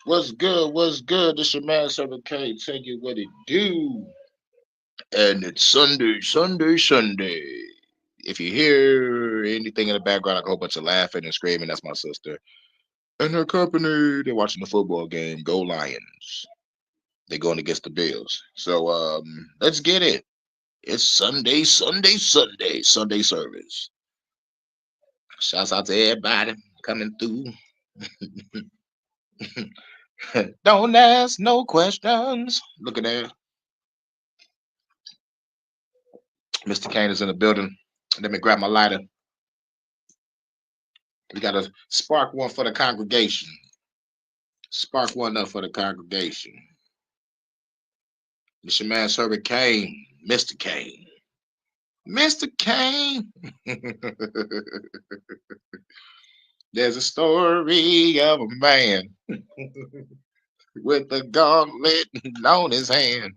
What's good? What's good? This your man, Hurykane. Tell you what it do. And it's Sunday, Sunday, Sunday. If you hear anything in the background, like a whole bunch of laughing and screaming, that's my sister. And her company, they're watching the football game. Go Lions. They're going against the Bills. So let's get it. It's Sunday, Sunday, Sunday, Sunday service. Shouts out to everybody coming through. Don't ask no questions. Look at that. Mr. Kane is in the building. Let me grab my lighter. We got to spark one for the congregation. Spark one up for the congregation. It's your man, Hurykane, Mr. Kane. Mr. Kane. There's a story of a man with a gauntlet on his hand.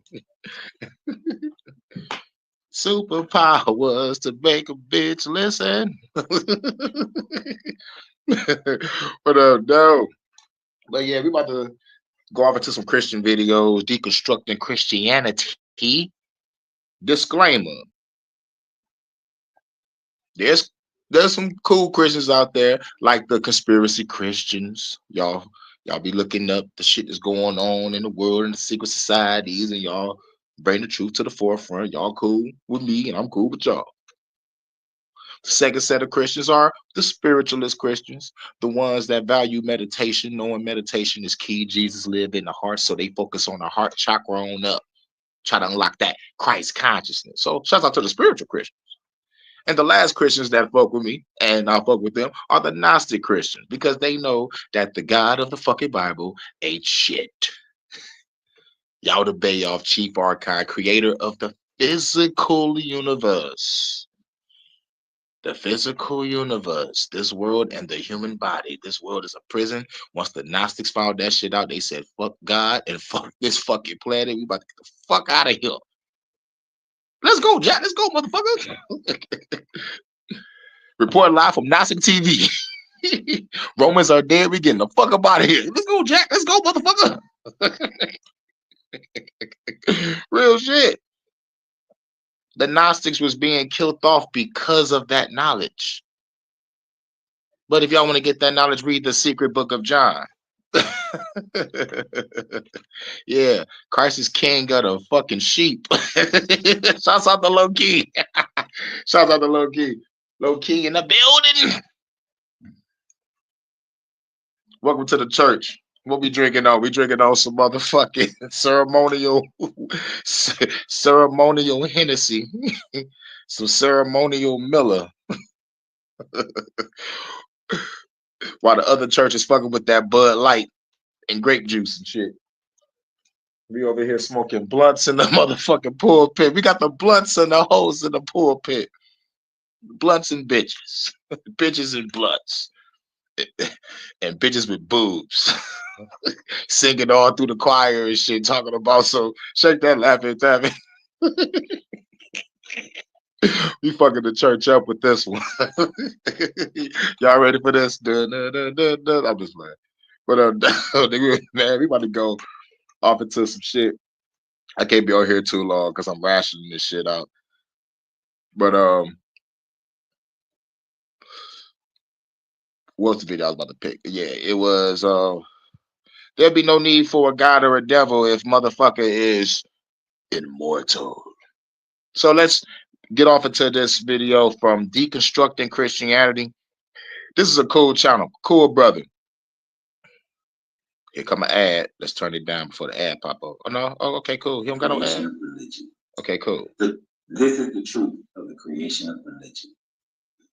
Superpowers to make a bitch listen. But no. But yeah, we about to go over to some Christian videos, deconstructing Christianity. Disclaimer: there's there's some cool Christians out there, like the conspiracy Christians. Y'all be looking up the shit that's going on in the world and the secret societies, and y'all bring the truth to the forefront. Y'all cool with me, and I'm cool with y'all. The second set of Christians are the spiritualist Christians, the ones that value meditation, knowing meditation is key. Jesus lived in the heart, so they focus on the heart chakra on up, try to unlock that Christ consciousness. So, shout out to the spiritual Christians. And the last Christians that fuck with me, and I fuck with them, are the Gnostic Christians, because they know that the God of the fucking Bible ain't shit. Yahweh Bayoff, Chief Archive, creator of the physical universe. The physical universe, this world and the human body. This world is a prison. Once the Gnostics found that shit out, they said, fuck God and fuck this fucking planet. We about to get the fuck out of here. Let's go, Jack. Let's go, motherfucker. Report live from Gnostic TV. Romans are dead. We getting the fuck up out of here. Let's go, Jack. Let's go, motherfucker. Real shit. The Gnostics was being killed off because of that knowledge. But if y'all want to get that knowledge, read the secret book of John. Yeah, Christ is king of the fucking sheep. Shouts out to Low Key. Shouts out to Low Key. Low Key in the building. Welcome to the church. What we drinking on? We drinking on some motherfucking ceremonial Hennessy, some ceremonial Miller, while the other church is fucking with that Bud Light and grape juice and shit. We over here smoking blunts in the motherfucking pulpit. We got the blunts and the hoes in the pulpit. Blunts and bitches. Bitches and blunts. And bitches with boobs. Singing all through the choir and shit, talking about so shake that laughing tabby. We fucking the church up with this one. Y'all ready for this? Dun, dun, dun, dun, dun. I'm just playing. But man, we about to go off into some shit. I can't be on here too long because I'm rationing this shit out. But what's the video I was about to pick? Yeah, it was there'd be no need for a god or a devil if motherfucker is immortal. So let's get off into this video from Deconstructing Christianity. This is a cool channel, cool brother. Here come an ad. Let's turn it down before the ad pop up. Oh no, oh okay, cool. He don't got no ad. Religion. Okay, cool. This is the truth of the creation of religion.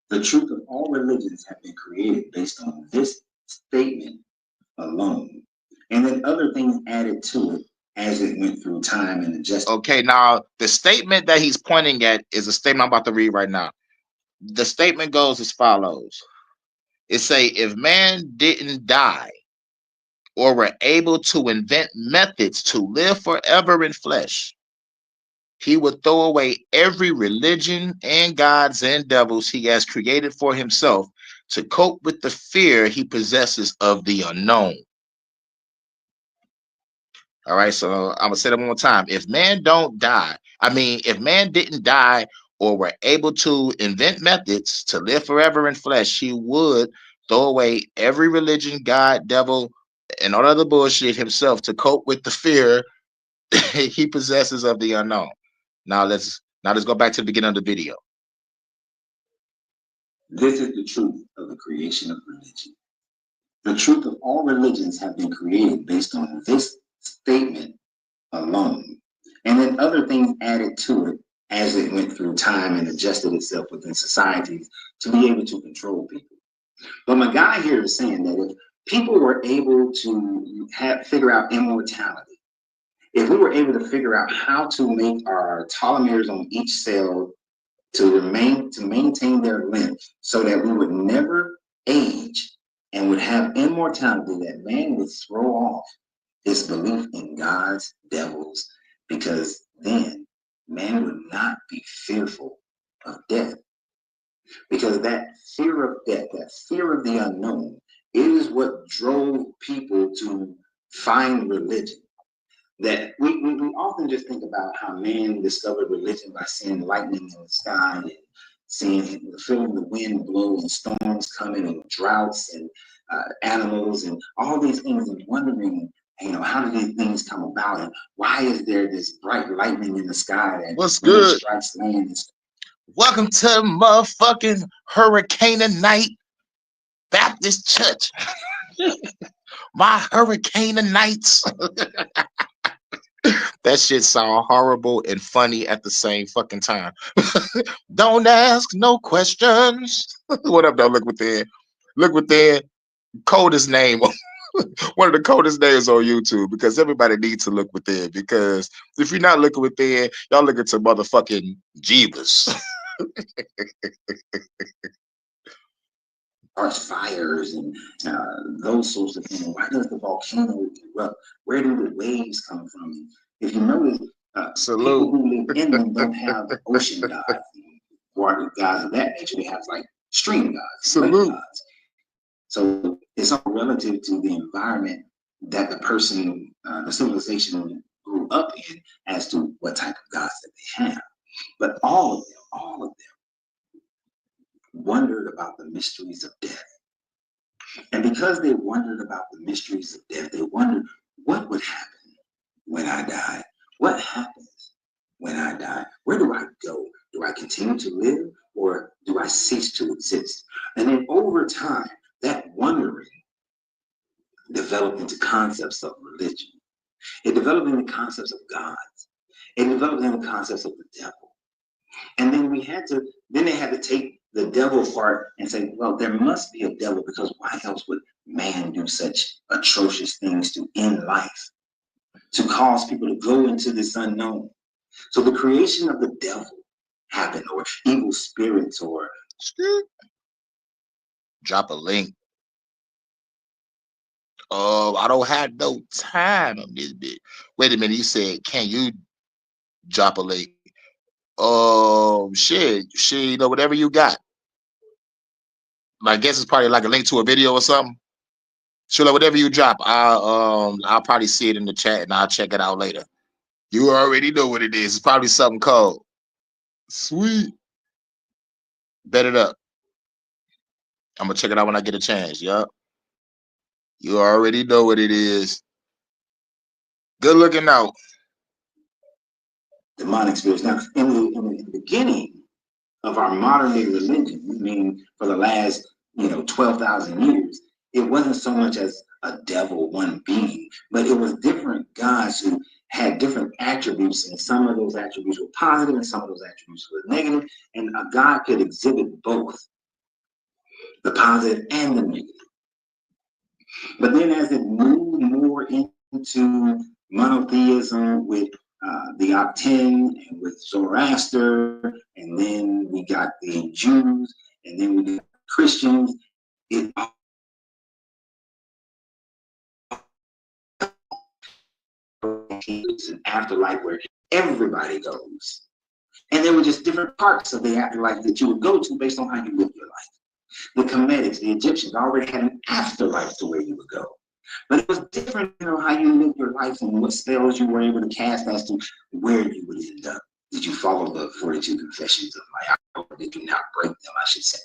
The truth of all religions have been created based on this statement alone, and then other things added to it as it went through time and adjusted. Okay, now the statement that he's pointing at is a statement I'm about to read right now. The statement goes as follows. It say, if man didn't die or were able to invent methods to live forever in flesh, he would throw away every religion and gods and devils he has created for himself to cope with the fear he possesses of the unknown. All right, so I'm gonna say that one more time. If man don't die, I mean, if man didn't die or were able to invent methods to live forever in flesh, he would throw away every religion, God, devil, and all other bullshit himself to cope with the fear he possesses of the unknown. Now let's go back to the beginning of the video. This is the truth of the creation of religion. The truth of all religions have been created based on this statement alone, and then other things added to it as it went through time and adjusted itself within societies to be able to control people. But my guy here is saying that if people were able to figure out immortality, if we were able to figure out how to make our telomeres on each cell to maintain their length so that we would never age and would have immortality, that man would throw off his belief in gods, devils, because then man would not be fearful of death. Because that fear of death, that fear of the unknown, is what drove people to find religion. That we often just think about how man discovered religion by seeing lightning in the sky and feeling the wind blow and storms coming and droughts and animals and all these things, and wondering, how did these things come about, and why is there this bright lightning in the sky that What's when it good? strikes land? Welcome to motherfucking Hurykane Night Baptist Church. My Hurykane Nights. That shit sound horrible and funny at the same fucking time. Don't ask no questions. What up, though? Look within. Look within. Coldest name. One of the coldest names on YouTube, because everybody needs to look within. Because if you're not looking within, y'all looking to motherfucking Jeebus. Fires and those sorts of things. Why does the volcano erupt? Where do the waves come from? If you notice, people who live in them don't have ocean gods, water gods of that nature. They have like stream gods, lake gods. So it's all relative to the environment that the person, the civilization grew up in, as to what type of gods that they have. But all of them wondered about the mysteries of death. And because they wondered about the mysteries of death, they wondered, what would happen when I die? What happens when I die? Where do I go? Do I continue to live, or do I cease to exist? And then over time, that wondering developed into concepts of religion. It developed into concepts of gods. It developed into concepts of the devil. And then they had to take the devil part and say, well, there must be a devil, because why else would man do such atrocious things to end life, to cause people to go into this unknown? So the creation of the devil happened, or evil spirits, or drop a link. Oh, I don't have no time on this bit. Wait a minute, you said, can you drop a link? Oh, shit, whatever you got. I guess it's probably like a link to a video or something. Sure, whatever you drop, I'll probably see it in the chat and I'll check it out later. You already know what it is. It's probably something cold. Sweet. Bet it up. I'm gonna check it out when I get a chance. Yup. You already know what it is. Good looking out. Demonic spirits. Now, in the beginning of our modern day religion, I mean, for the last 12,000 years, it wasn't so much as a devil, one being, but it was different gods who had different attributes, and some of those attributes were positive and some of those attributes were negative, and a god could exhibit both the positive and the negative. But then as it moved more into monotheism with the Aten and with Zoroaster, and then we got the Jews, and then we got Christians, it is an afterlife where everybody goes. And there were just different parts of the afterlife that you would go to based on how you lived your life. The Cometics, the Egyptians, already had an afterlife to where you would go. But it was different, how you lived your life and what spells you were able to cast as to where you would end up. Did you follow the 42 confessions of my heart, or did you not break them, I should say?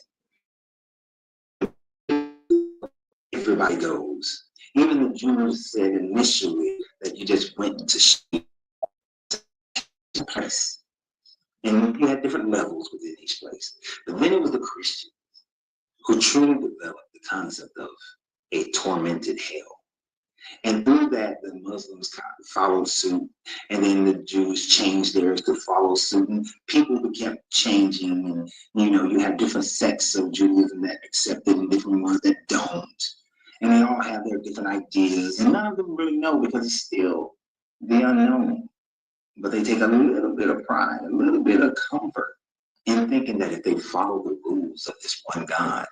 Everybody goes. Even the Jews said initially that you just went to a place. And you had different levels within each place. But then it was the Christian who truly developed the concept of a tormented hell. And through that, the Muslims followed suit, and then the Jews changed theirs to follow suit, and people kept changing. And you have different sects of Judaism that accept it, and different ones that don't. And they all have their different ideas, and none of them really know because it's still the unknown. But they take a little bit of pride, a little bit of comfort in thinking that if they follow the rules of this one God,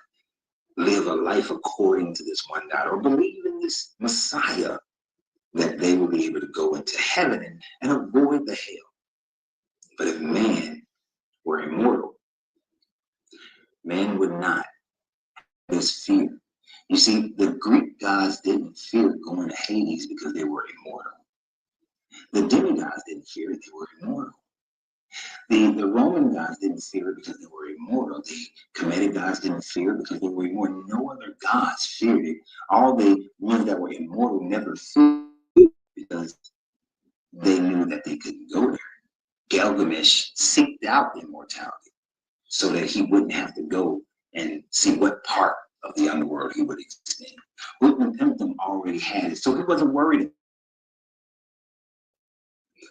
live a life according to this one God, or believe in this Messiah, that they will be able to go into heaven and avoid the hell. But if man were immortal, man would not have this fear. You see, the Greek gods didn't fear going to Hades because they were immortal. The demigods didn't fear it, they were immortal. The Roman gods didn't fear it because they were immortal. The Kemetic gods didn't fear it because they were immortal. No other gods feared it. All the ones that were immortal never feared it because they knew that they couldn't go there. Gilgamesh seeked out immortality so that he wouldn't have to go and see what part of the underworld he would exist in. Utnapishtim already had it, so he wasn't worried.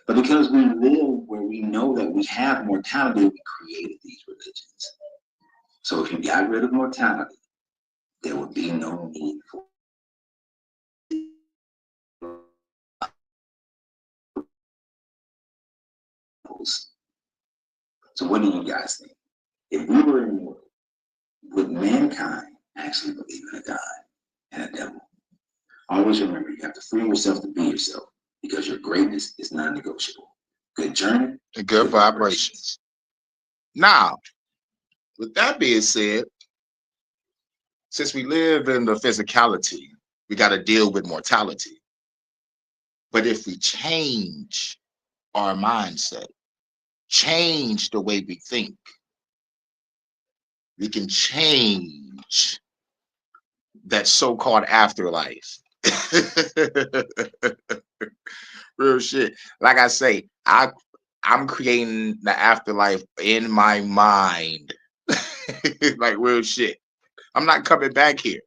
But because we live where we know that we have mortality, we created these religions. So if you got rid of mortality, there would be no need for. So what do you guys think? If we were immortal, would mankind actually believe in a God and a devil? Always remember, you have to free yourself to be yourself because your greatness is non-negotiable. Good journey and good vibrations. Now, with that being said, since we live in the physicality, we got to deal with mortality. But if we change our mindset, change the way we think, we can change that so-called afterlife. Real shit. Like I say, I'm creating the afterlife in my mind. Like real shit. I'm not coming back here.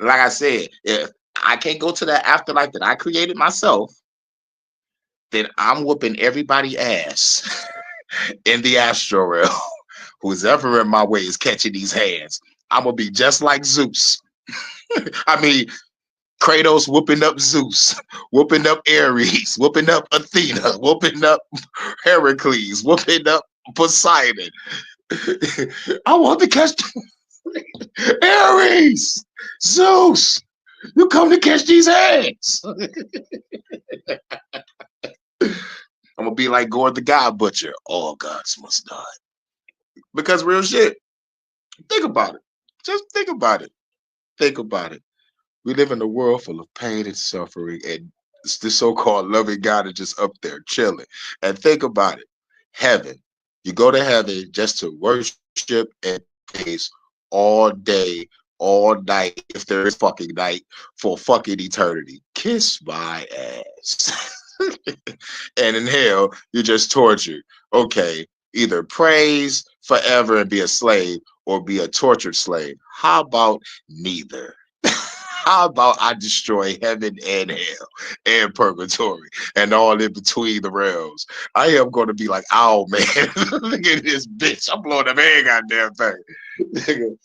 Like I said, if I can't go to that afterlife that I created myself, then I'm whooping everybody ass in the astral realm. Who's ever in my way is catching these hands. I'm gonna be just like Zeus. I mean, Kratos whooping up Zeus, whooping up Ares, whooping up Athena, whooping up Heracles, whooping up Poseidon. I want to catch Ares, Zeus. You come to catch these hands. I'm gonna be like Gord the God Butcher. All gods must die. Because real shit. Think about it. Just think about it. Think about it. We live in a world full of pain and suffering, and it's the so-called loving God is just up there chilling. And think about it. Heaven. You go to heaven just to worship and praise all day, all night, if there is fucking night, for fucking eternity. Kiss my ass. And in hell, you're just tortured. Okay, either praise forever and be a slave or be a tortured slave. How about neither? How about I destroy heaven and hell and purgatory and all in between the realms? I am going to be like, oh man, look at this bitch. I'm blowing up every goddamn thing. They're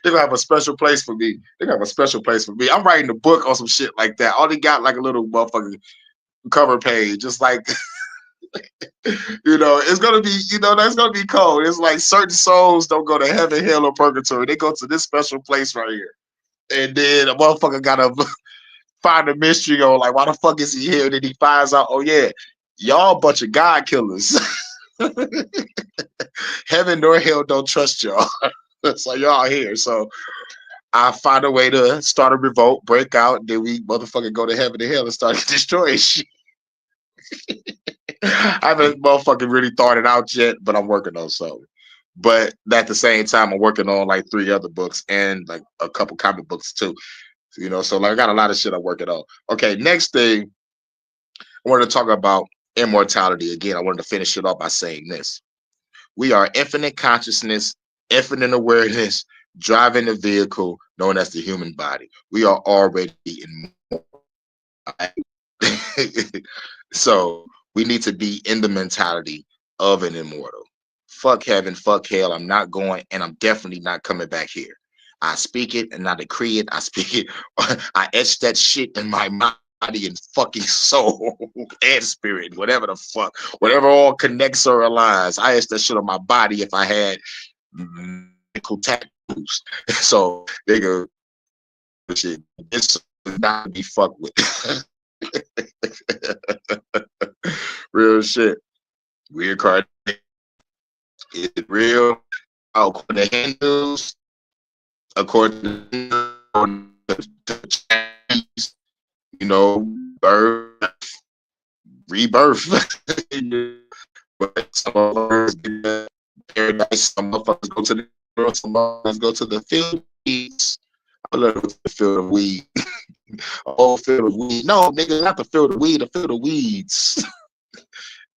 gonna have a special place for me. They're gonna have a special place for me. I'm writing a book on some shit like that. All they got like a little motherfucking cover page, just like it's gonna be, that's gonna be cold. It's like certain souls don't go to heaven, hell, or purgatory. They go to this special place right here. And then a motherfucker gotta find a mystery on like why the fuck is he here? And then he finds out, oh yeah, y'all a bunch of God killers. Heaven nor hell don't trust y'all. So y'all here. So I find a way to start a revolt, break out, then we motherfucking go to heaven and hell and start destroying shit. I haven't motherfucking really thought it out yet, but I'm working on something. But at the same time, I'm working on like 3 other books and like a couple comic books too. You know, so like I got a lot of shit I'm working on. Okay, next thing I wanted to talk about immortality again. I wanted to finish it off by saying this: we are infinite consciousness, infinite awareness, driving a vehicle known as the human body. We are already immortal. So we need to be in the mentality of an immortal. Fuck heaven, fuck hell. I'm not going, and I'm definitely not coming back here. I speak it and I decree it. I speak it. I etch that shit in my body and fucking soul and spirit, whatever the fuck, whatever all connects or aligns. I etch that shit on my body if I had medical tattoos. So nigga, shit, it's not to be fucked with. Real shit. Reincarnation. Is it real? According to Hindus, according to Chinese, you know, birth, rebirth. But some of us get to paradise, some of us go to the world, some of us go to the Philippines. I love the field of weed. A whole field of weed. No, nigga, not the field of weed, the field of weeds.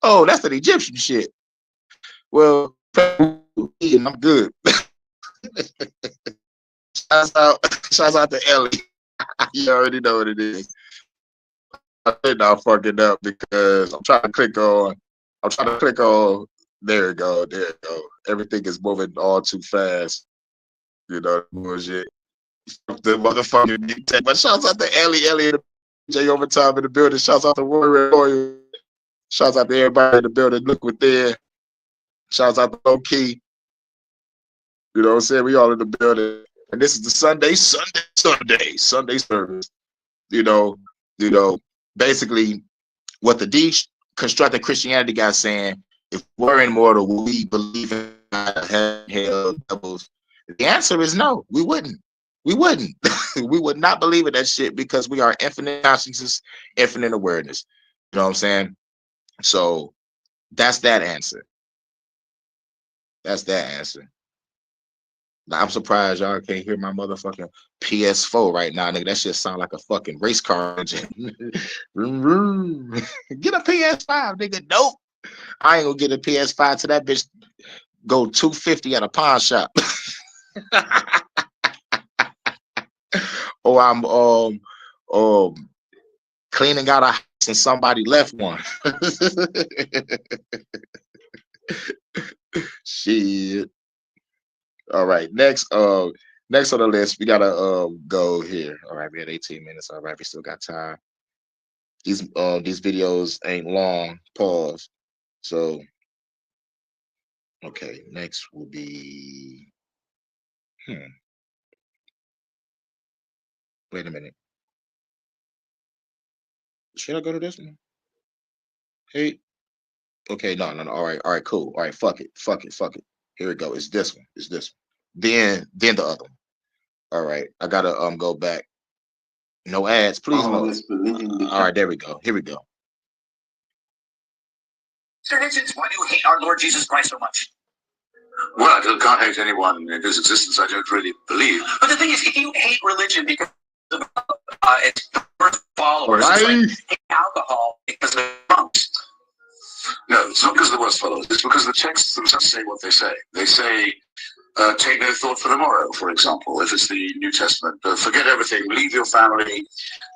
Oh, that's an Egyptian shit. Well, and I'm good. Shouts out to Ellie. You already know what it is. I think I'll fuck it up because I'm trying to click on. There we go. There we go. Everything is moving all too fast. You know, bullshit. The motherfucking big tech. But shouts out to Ellie, J Overtime in the building. Shouts out to Warrior. Shouts out to everybody in the building. Look within. Shouts out to Low Key. You know what I'm saying? We all in the building. And this is the Sunday service. You know, basically what the deconstructed Christianity guy saying, if we're immortal, will we believe in hell, devils? The answer is no, we wouldn't. We wouldn't. We would not believe in that shit because we are infinite consciousness, infinite awareness. You know what I'm saying? So that's that answer. That's that answer. I'm surprised y'all can't hear my motherfucking PS4 right now, nigga. That shit sound like a fucking race car engine. Get a PS5, nigga. Nope. I ain't gonna get a PS5 to that bitch go $250 at a pawn shop. Or I'm cleaning out a house and somebody left one. Shit. All right, next on the list, we gotta go here. All right, we had 18 minutes. All right, we still got time. These videos ain't long. Pause. So, okay, next will be. Wait a minute. Should I go to this one? Hey. Okay, no. All right, cool. All right, fuck it. Here we go. It's this one. Then the other one. All right, I gotta go back. No ads, please. No. All right, there we go. Here we go. Mr. Hitchens, why do you hate our Lord Jesus Christ so much? Well, I can't hate anyone in whose existence I don't really believe. But the thing is, if you hate religion because of its followers, it's like hate alcohol because of drunks. No, it's not because of the worst followers. It's because the texts themselves say what they say. They say, take no thought for tomorrow, for example, if it's the New Testament. Forget everything. Leave your family.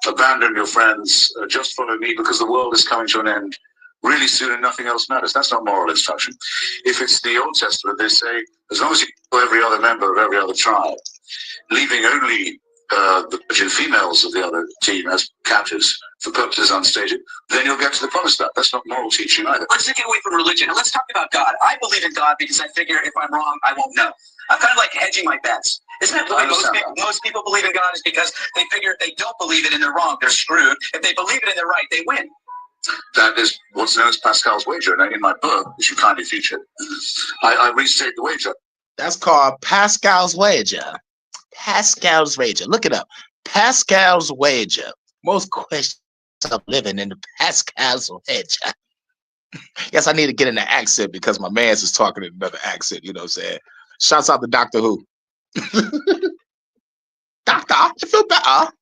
Abandon your friends. Just follow me because the world is coming to an end really soon and nothing else matters. That's not moral instruction. If it's the Old Testament, they say, as long as you kill every other member of every other tribe, leaving only the virgin females of the other team as captives for purposes unstated, then you'll get to the promised land. That's not moral teaching either. Let's get away from religion and let's talk about God. I believe in God because I figure if I'm wrong, I won't know. I'm kind of like hedging my bets. Isn't that the way most people believe in God is because they figure if they don't believe it and they're wrong, they're screwed. If they believe it and they're right, they win. That is what's known as Pascal's wager. And in my book, which you kindly featured, I restate the wager. That's called Pascal's wager. Pascal's wager. Look it up. Pascal's wager. Most questions of living in the Pascal's wager. Yes, I need to get in the accent because my man's is talking in another accent. You know what I'm saying? Shouts out to Doctor Who. Doctor, I feel better.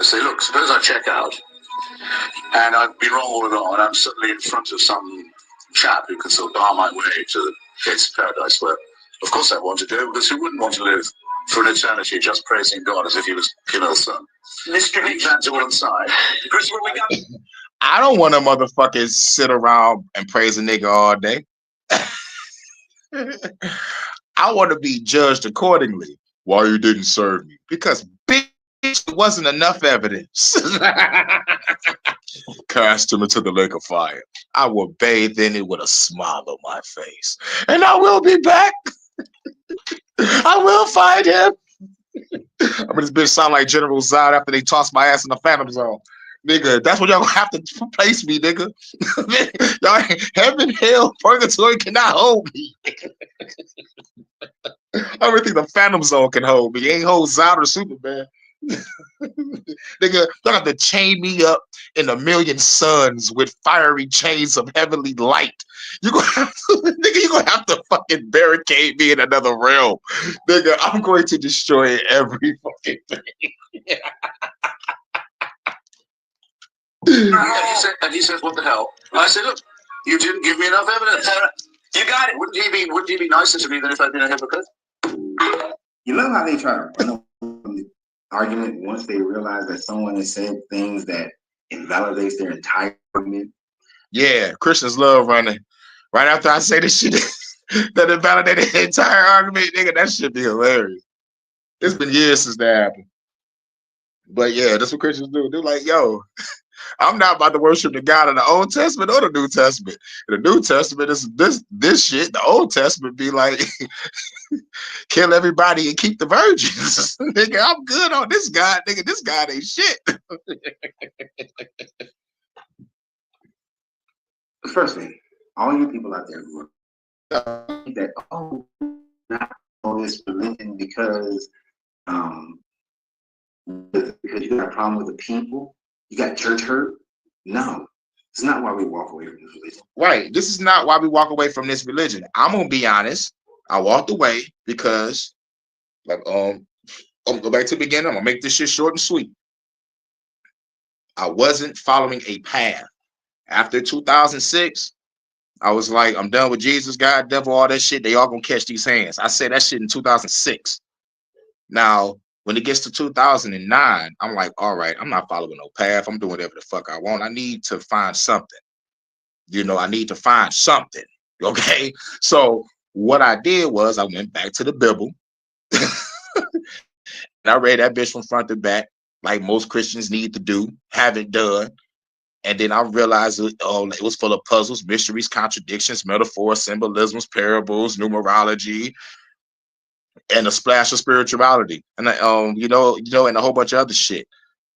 Say, look, suppose I check out and I've been wrong all along and I'm suddenly in front of some chap who can sort of bar my way to the gates of paradise, where, of course, I want to do, because who wouldn't want to live for an eternity just praising God as if he was Killer's son? Mr. Leave that to one side. Chris, where we go? I don't want to motherfuckers sit around and praise a nigga all day. I want to be judged accordingly. Why you didn't serve me? Because bitch, there wasn't enough evidence. Cast him into the lake of fire. I will bathe in it with a smile on my face. And I will be back. I will find him. I mean, this bitch sound like General Zod after they toss my ass in the Phantom Zone. Nigga, that's what y'all gonna have to place me, nigga. Y'all, heaven, hell, purgatory cannot hold me. I don't really think the Phantom Zone can hold me. It ain't hold Zod or Superman. Nigga, y'all have to chain me up in a million suns with fiery chains of heavenly light. You gonna have to, nigga, you gonna have to fucking barricade me in another realm. Nigga, I'm going to destroy every fucking thing. And he says, what the hell? And I said, look, you didn't give me enough evidence. You got it. Wouldn't he be nicer to me than if I'd been a hypocrite? You love how they try to run away from the argument once they realize that someone has said things that invalidates their entire argument. Yeah, Christians love running. Right after I say this shit that invalidated the entire argument, nigga, that should be hilarious. It's been years since that happened. But yeah, that's what Christians do. They're like, yo, I'm not about to worship the God of the Old Testament or the New Testament. The New Testament is this shit. The Old Testament be like, kill everybody and keep the virgins. Nigga, I'm good on this God. Nigga, this God ain't shit. First thing, all you people out there who are that, oh, not all this religion because you got a problem with the people, you got church hurt. No, it's not why we walk away from this religion. Right. This is not why we walk away from this religion. I'm gonna be honest. I walked away because, like, I'm gonna go back to the beginning. I'm gonna make this shit short and sweet. I wasn't following a path. After 2006, I was like, I'm done with Jesus, God, devil, all that shit. They all gonna catch these hands. I said that shit in 2006. Now, when it gets to 2009, I'm like, all right, I'm not following no path. I'm doing whatever the fuck I want. I need to find something. You know, I need to find something. Okay. So what I did was I went back to the Bible and I read that bitch from front to back, like most Christians need to do, haven't done. And then I realized it was full of puzzles, mysteries, contradictions, metaphors, symbolisms, parables, numerology, and a splash of spirituality, and and a whole bunch of other shit.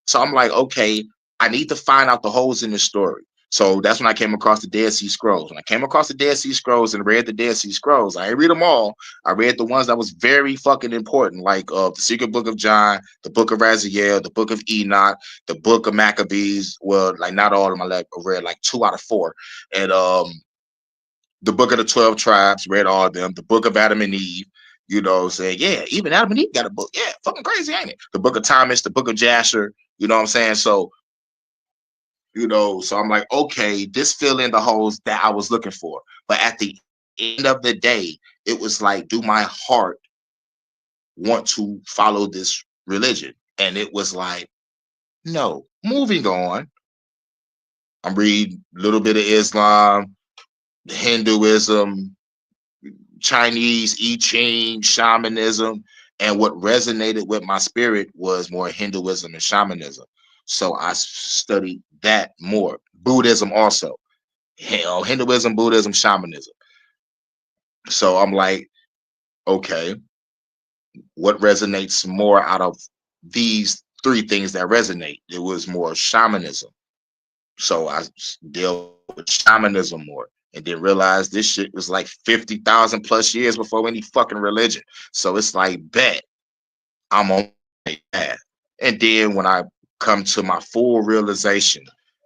So I'm like, okay, I need to find out the holes in this story. So that's when I came across the Dead Sea Scrolls. When I came across the Dead Sea Scrolls and read the Dead Sea Scrolls, I didn't read them all. I read the ones that was very fucking important, like the Secret Book of John, the Book of Raziel, the Book of Enoch, the Book of Maccabees. Well, like not all of them. I read like 2 out of 4, and the Book of the 12 Tribes. Read all of them. The Book of Adam and Eve. You know, saying, yeah, even Adam and Eve got a book. Yeah, fucking crazy, ain't it? The Book of Thomas, the Book of Jasher. You know what I'm saying? So so I'm like, okay, this fill in the holes that I was looking for. But at the end of the day, it was like, do my heart want to follow this religion? And it was like, no. Moving on. I'm reading a little bit of Islam, Hinduism, Chinese, I Ching, shamanism. And what resonated with my spirit was more Hinduism and shamanism. So I studied that more. Buddhism also. Hinduism, Buddhism, shamanism. So I'm like, okay, what resonates more out of these 3 things that resonate? It was more shamanism. So I deal with shamanism more. and then realized this shit was like 50,000 plus years before any fucking religion. So it's like, bet I'm on my path. And then when I come to my full realization,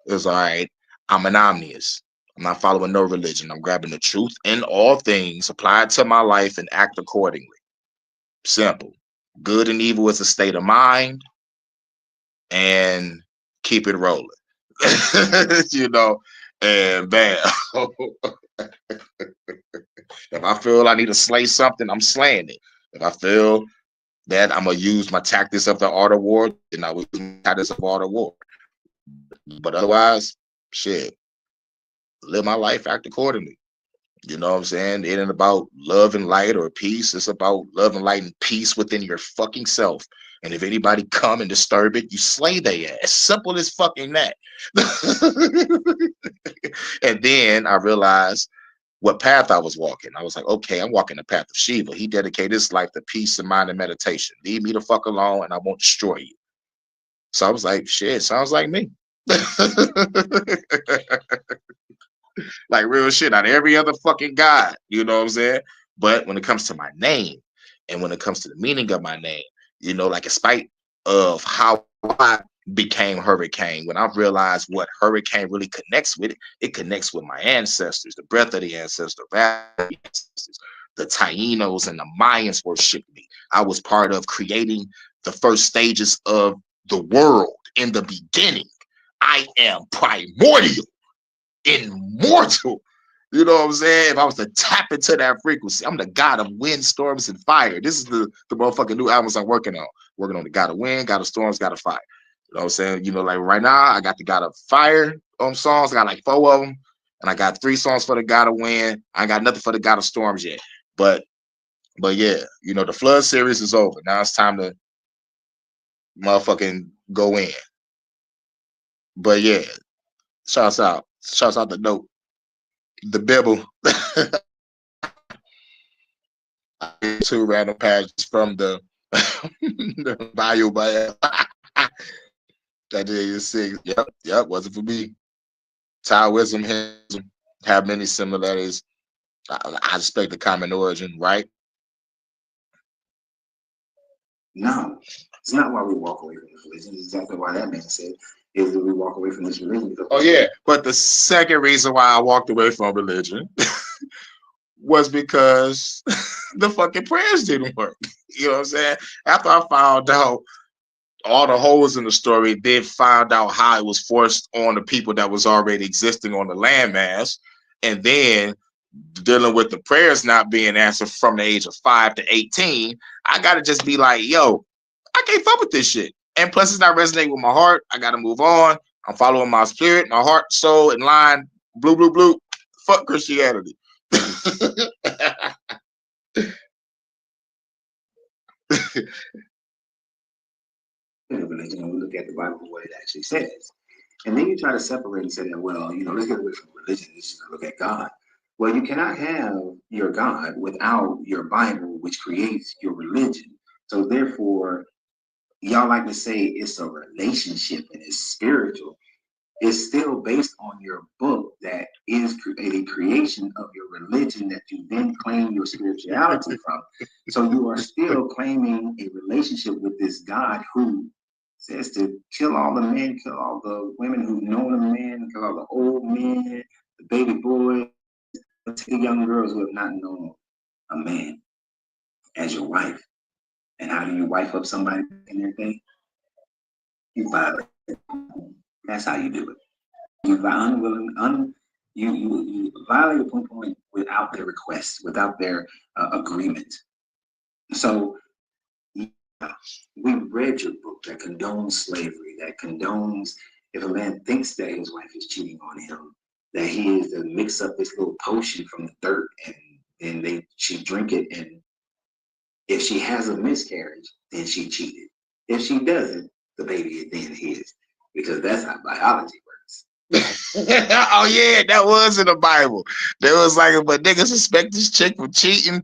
it was all right, I'm an omnius. I'm not following no religion. I'm grabbing the truth in all things, apply it to my life, and act accordingly. Simple. Good and evil is a state of mind, and keep it rolling. you know, and bam. If I feel I need to slay something, I'm slaying it. If I feel that I'm gonna use my tactics of the art of war, then I will use my tactics of art of war. But otherwise, shit, live my life, act accordingly. You know what I'm saying? It ain't about love and light or peace. It's about love and light and peace within your fucking self. And if anybody come and disturb it, you slay their ass. Simple as fucking that. And then I realized what path I was walking. I was like, okay, I'm walking the path of Shiva. He dedicated his life to peace and mind and meditation. Leave me the fuck alone and I won't destroy you. So I was like, shit, sounds like me. Like real shit on every other fucking god, you know what I'm saying? But when it comes to my name and when it comes to the meaning of my name, like in spite of how I became Hurykane, when I realized what Hurykane really connects with, it connects with my ancestors, the breath of the ancestors, the Tainos and the Mayans worshiped me. I was part of creating the first stages of the world in the beginning. I am primordial, immortal. You know what I'm saying? If I was to tap into that frequency, I'm the god of wind, storms, and fire. This is the motherfucking new albums I'm working on. Working on the god of wind, god of storms, god of fire. You know what I'm saying? Like right now, I got the god of fire songs. I got like 4 of them. And I got 3 songs for the god of wind. I ain't got nothing for the god of storms yet. But yeah, the flood series is over. Now it's time to motherfucking go in. But yeah, shouts out the note. The Bible. 2 random passages from the the Bible, but that is 6. Yep, wasn't for me. Taoism, Hinduism have many similarities. I expect the common origin, right? No, it's not why we walk away from this religion. It's exactly why that man said is that we walk away from this religion. Oh yeah, but the second reason why I walked away from religion was because the fucking prayers didn't work. You know what I'm saying? After I found out all the holes in the story, then found out how it was forced on the people that was already existing on the landmass, and then dealing with the prayers not being answered from the age of 5 to 18, I gotta just be like, yo, I can't fuck with this shit. And plus, it's not resonating with my heart. I gotta move on. I'm following my spirit, my heart, soul, in line. Blue, blue, blue. Fuck Christianity. Religion, and we look at the Bible for what it actually says. And then you try to separate and say that, well, let's get away from religion, let's just look at God. Well, you cannot have your God without your Bible, which creates your religion. So therefore, y'all like to say it's a relationship and it's spiritual. It's still based on your book that is a creation of your religion that you then claim your spirituality from. So you are still claiming a relationship with this God who says to kill all the men, kill all the women who've known a man, kill all the old men, the baby boys, take the young girls who have not known a man as your wife. And how do you wife up somebody and everything? You violate. That's how you do it. You you violate a point without their request, without their agreement. So we read your book that condones slavery, that condones if a man thinks that his wife is cheating on him, that he is to mix up this little potion from the dirt and she drink it, and if she has a miscarriage, then she cheated. If she doesn't, the baby is then his, because that's how biology works. Oh yeah, that was in the Bible. There was like, but nigga suspect this chick from cheating.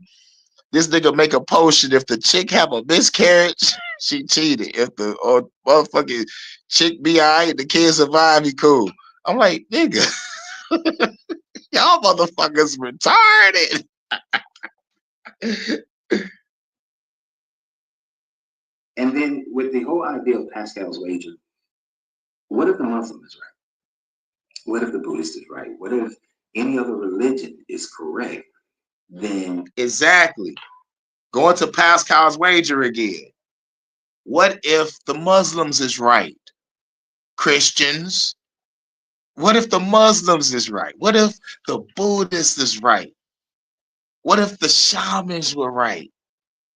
This nigga make a potion. If the chick have a miscarriage, she cheated. If the motherfucking chick be alright, the kid survive, he cool. I'm like, nigga. Y'all motherfuckers retarded. And then with the whole idea of Pascal's wager, what if the Muslim is right? What if the Buddhist is right? What if any other religion is correct? Then exactly. Going to Pascal's wager again. What if the Muslims is right? Christians? What if the Muslims is right? What if the Buddhists is right? What if the shamans were right?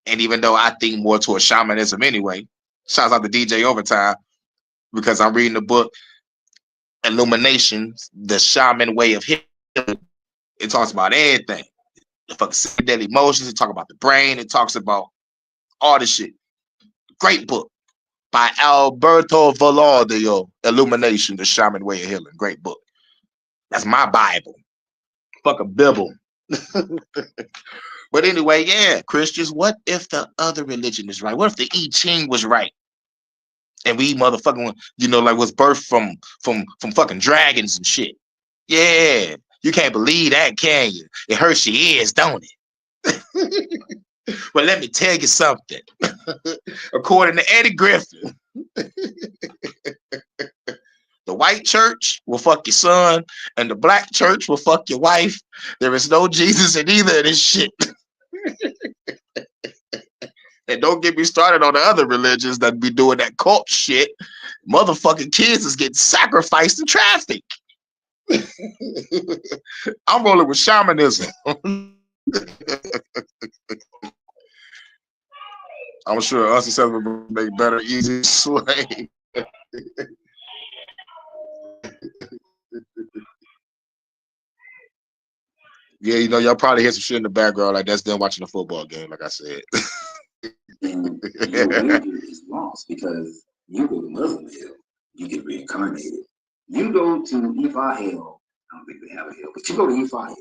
And even though I think more towards shamanism anyway, shouts out to DJ Overtime because I'm reading the book Illuminations, the Shaman Way of Healing. It talks about everything. The fucking psychedelic emotions. It talks about the brain. It talks about all this shit. Great book by Alberto Velarde, Illumination, the Shaman Way of Healing. Great book. That's my Bible. Fuck a Bible. But anyway, yeah, Christians, what if the other religion is right? What if the I Ching was right? And we motherfucking, like was birthed from fucking dragons and shit. Yeah. You can't believe that, can you? It hurts your ears, don't it? Well, let me tell you something. According to Eddie Griffin, the white church will fuck your son, and the black church will fuck your wife. There is no Jesus in either of this shit. And don't get me started on the other religions that be doing that cult shit. Motherfucking kids is getting sacrificed in traffic. I'm rolling with shamanism. I'm sure us and seven will make better, easy slave. Yeah, y'all probably hear some shit in the background, like that's them watching a football game, like I said. And your wager is lost because you go to Muslim hell, you get reincarnated. You go to Ifa hell, I don't think they have a hell, but you go to Ifa hell.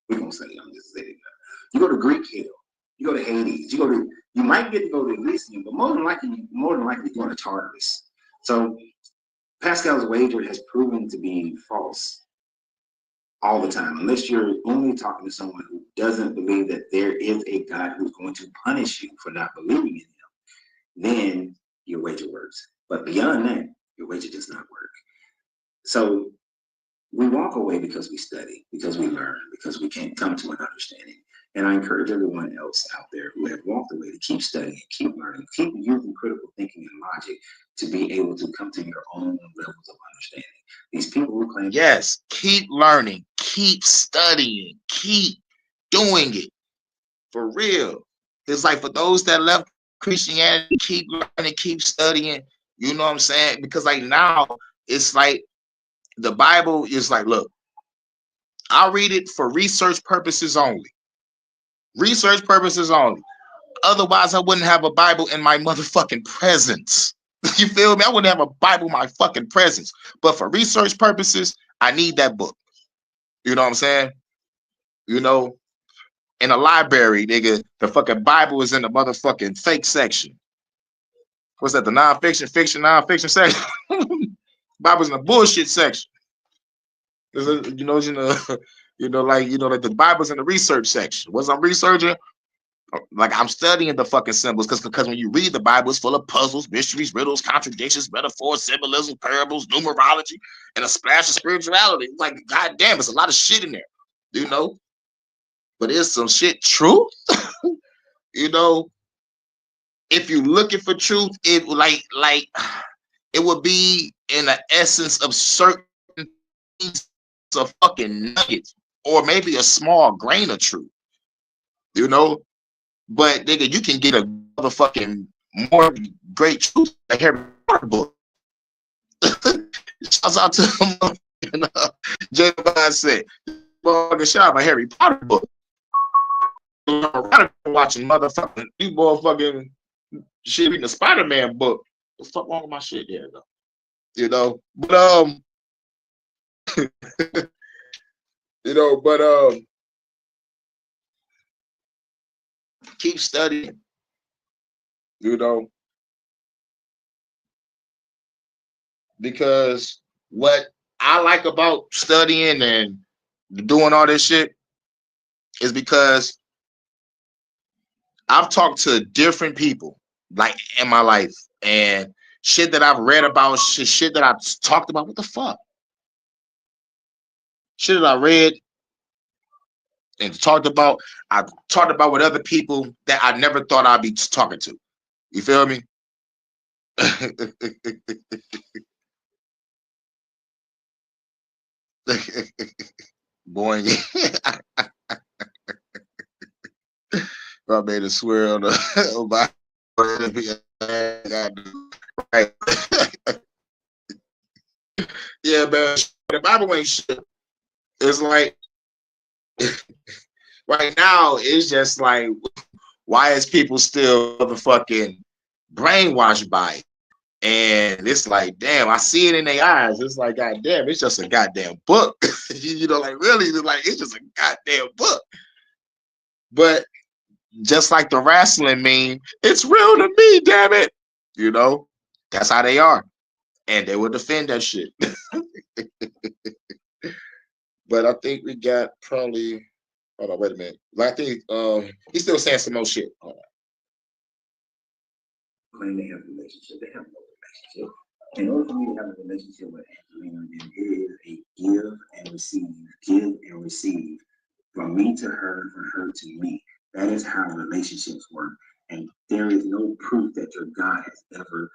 We're gonna say, I'm just saying that. You go to Greek hell, you go to Hades, you might get to go to Elysium, but more than likely you're going to Tartarus. So Pascal's wager has proven to be false all the time, unless you're only talking to someone who doesn't believe that there is a God who's going to punish you for not believing in him. Then your wager works. But beyond that, your wager does not work. So we walk away because we study, because we learn, because we can't come to an understanding. And I encourage everyone else out there who have walked away to keep studying, keep learning, keep using critical thinking and logic to be able to come to your own levels of understanding. These people who claim, yes, keep learning, keep studying, keep doing it for real. It's like for those that left Christianity, keep learning, keep studying. You know what I'm saying? Because like now it's like the Bible is like, look, I'll read it for research purposes only. Research purposes only. Otherwise, I wouldn't have a Bible in my motherfucking presence. You feel me? I wouldn't have a Bible in my fucking presence. But for research purposes, I need that book. You know what I'm saying? In a library, nigga, the fucking Bible is in the motherfucking fake section. What's that? The nonfiction section? Bible's in the bullshit section. Like the Bible's in the research section. Once I'm researching, like I'm studying the fucking symbols, because when you read the Bible, it's full of puzzles, mysteries, riddles, contradictions, metaphors, symbolism, parables, numerology, and a splash of spirituality. Like, goddamn, it's a lot of shit in there, But is some shit true? If you're looking for truth, it it would be in the essence of certain things of fucking nuggets, or maybe a small grain of truth, But nigga, you can get a motherfucking more great truth like Harry Potter book. Shouts out to him. J. said, "Motherfucking shout out my Harry Potter book." Watching motherfucking you motherfucking shit reading the Spider-Man book. What the fuck wrong with my shit there though? But keep studying, because what I like about studying and doing all this shit is because I've talked to different people like in my life and shit that I've read about, shit that I've talked about. What the fuck? Shit that I read and talked about. I talked about with other people that I never thought I'd be talking to. You feel me? Boy, I made a swear on the right. Yeah, man. The Bible ain't shit. It's like right now, it's just like, why is people still motherfucking brainwashed by it? And it's like, damn, I see it in their eyes. It's like, goddamn, it's just a goddamn book. You know, like really, it's just a goddamn book. But just like the wrestling meme, it's real to me, damn it. You know, that's how they are. And they will defend that shit. But I think we got probably, hold on, wait a minute. I think he's still saying some more shit. Hold on. Claim they have a relationship. They have no relationship. In order for me to have a relationship with Angelina, then it is a give and receive from me to her, from her to me. That is how relationships work. And there is no proof that your God has ever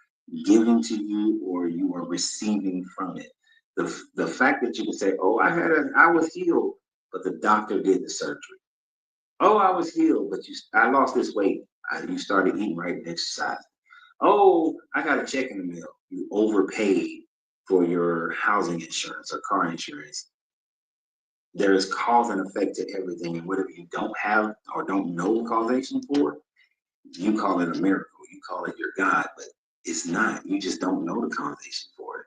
given to you or you are receiving from it. The fact that you can say, oh, I was healed, but the doctor did the surgery. Oh, I was healed, but I lost this weight. You started eating right and exercising. Oh, I got a check in the mail. You overpaid for your housing insurance or car insurance. There is cause and effect to everything. And whatever you don't have or don't know causation for, you call it a miracle. You call it your God, but it's not. You just don't know the causation for it.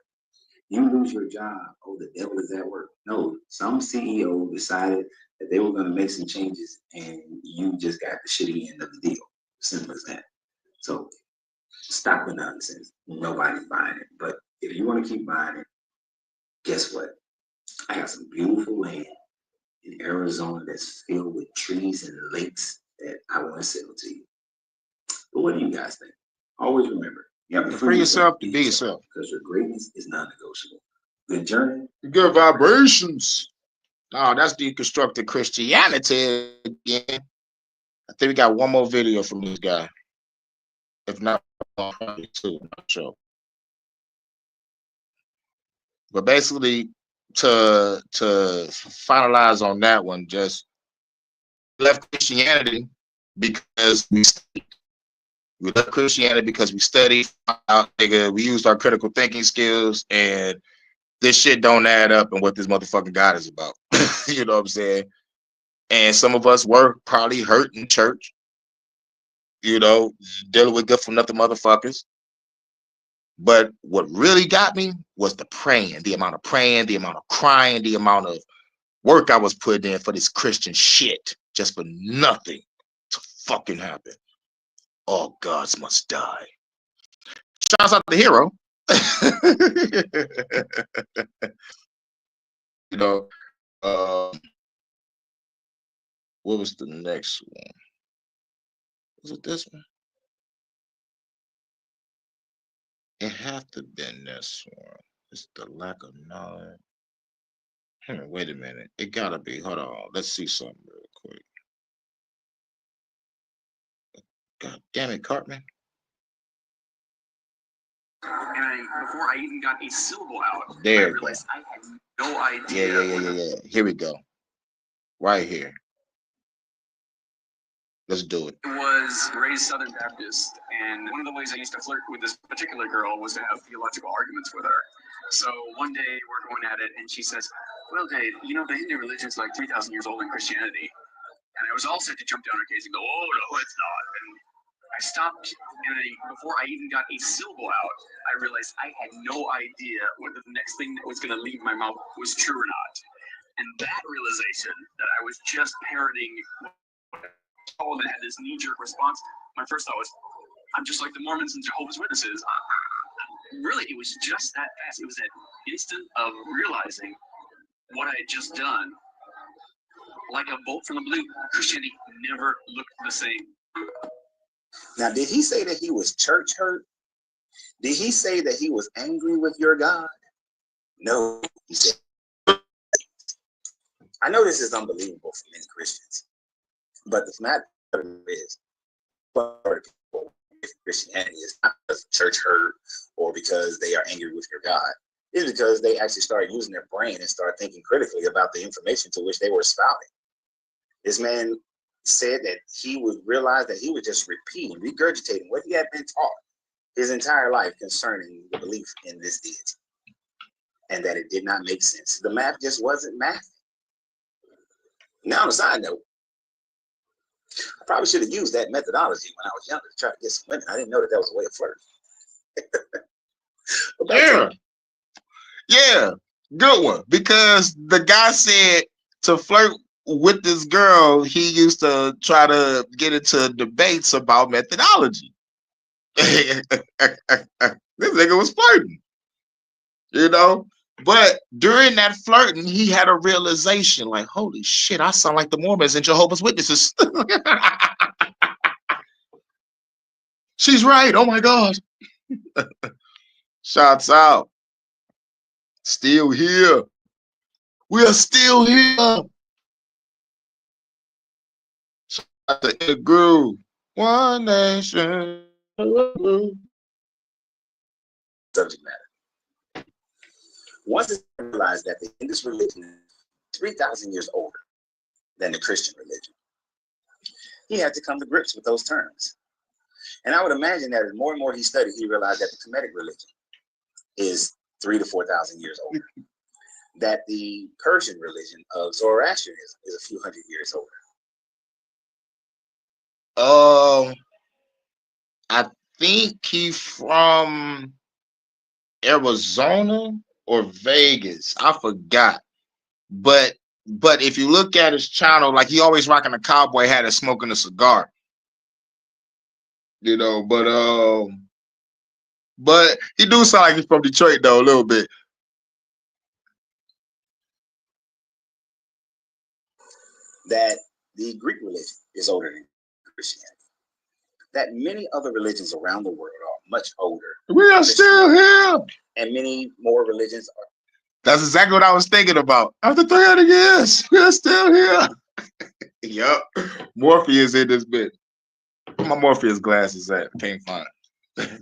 You lose your job. Oh, the devil is at work. No, some CEO decided that they were going to make some changes and you just got the shitty end of the deal. Simple as that. So stop the nonsense. Nobody's buying it. But if you want to keep buying it, guess what? I got some beautiful land in Arizona that's filled with trees and lakes that I want to sell to you. But what do you guys think? Always remember, you have to free yourself to be yourself. Because your greatness is non-negotiable. Good journey. Good vibrations. No, that's deconstructed Christianity again. I think we got one more video from this guy. If not, two, I'm not sure. But basically, to finalize on that one, just left Christianity because we left Christianity because we studied out, nigga. We used our critical thinking skills, and this shit don't add up in what this motherfucking God is about. You know what I'm saying? And some of us were probably hurt in church, you know, dealing with good for nothing motherfuckers. But what really got me was the praying, the amount of crying, the amount of work I was putting in for this Christian shit, just for nothing to fucking happen. All gods must die. Shouts out to the hero. You know, what was the next one? Was it this one? It have to have been this one. It's the lack of knowledge. Wait a minute. It gotta be. Hold on. Let's see something real quick. God damn it, Cartman. And before I even got a syllable out, There I realized I had no idea. Yeah. Here we go. Right here. Let's do it. I was raised Southern Baptist, and one of the ways I used to flirt with this particular girl was to have theological arguments with her. So one day we're going at it, and she says, well, Dave, you know, the Hindu religion is like 3,000 years old in Christianity. And I was all set to jump down her case and go, oh, no, it's not. And I stopped, and before I even got a syllable out, I realized I had no idea whether the next thing that was going to leave my mouth was true or not. And that realization that I was just parroting all that had this knee-jerk response, my first thought was, I'm just like the Mormons and Jehovah's Witnesses. Really, it was just that fast. It was that instant of realizing what I had just done like a bolt from the blue, Christianity never looked the same. Now, did he say that he was church hurt? Did he say that he was angry with your God? No, he said. I know this is unbelievable for many Christians, but the matter is, Christianity is not because church hurt or because they are angry with your God. It's because they actually started using their brain and started thinking critically about the information to which they were spouting. This man said that he would realize that he was just repeating, regurgitating what he had been taught his entire life concerning the belief in this deity, and that it did not make sense. The math just wasn't math. Now, on a side note, I probably should have used that methodology when I was younger to try to get some women. I didn't know that that was a way of flirting. Yeah, good one. Because the guy said to flirt with this girl, he used to try to get into debates about methodology. This nigga was flirting, you know. But during that flirting, he had a realization like, holy shit, I sound like the Mormons and Jehovah's Witnesses. She's right. Oh my God. Shots out. Still here. We are still here. Shout out to the groove. One nation. Subject matter. Once it's realized that the Hindu religion is 3,000 years older than the Christian religion, he had to come to grips with those terms. And I would imagine that as more and more he studied, he realized that the Kemetic religion is 3,000 to 4,000 years older. That the Persian religion of Zoroastrianism is a few hundred years older. I think he's from Arizona or Vegas. I forgot. But if you look at his channel, like he always rocking a cowboy hat and smoking a cigar. You know, but he do sound like he's from Detroit though, a little bit. That the Greek religion is older than Christianity. That many other religions around the world are much older. We are still here. And many more religions are. That's exactly what I was thinking about. After 300 years, we are still here. Yup. Morpheus in this bit. Where my Morpheus glasses at? Can't find it.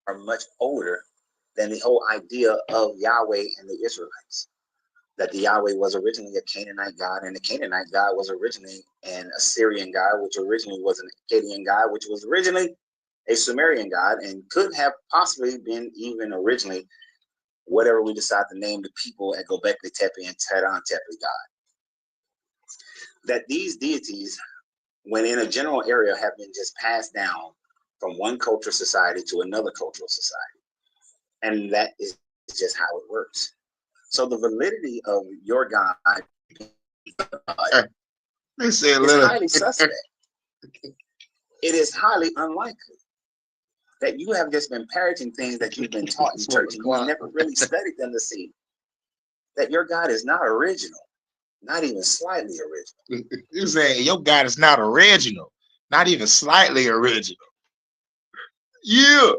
Are much older than the whole idea of Yahweh and the Israelites. That the Yahweh was originally a Canaanite god, and the Canaanite god was originally an Assyrian god, which originally was an Akkadian god, which was originally a Sumerian god, and could have possibly been even originally whatever we decide to name the people at Göbekli Tepe and Tehran Tepe god. That these deities, when in a general area, have been just passed down from one cultural society to another cultural society. And that is just how it works. So the validity of your God is highly suspect. It is highly unlikely that you have just been parroting things that you've been taught in church and you've never really studied them to see that your God is not original, not even slightly original. You saying your God is not original, not even slightly original. Yeah,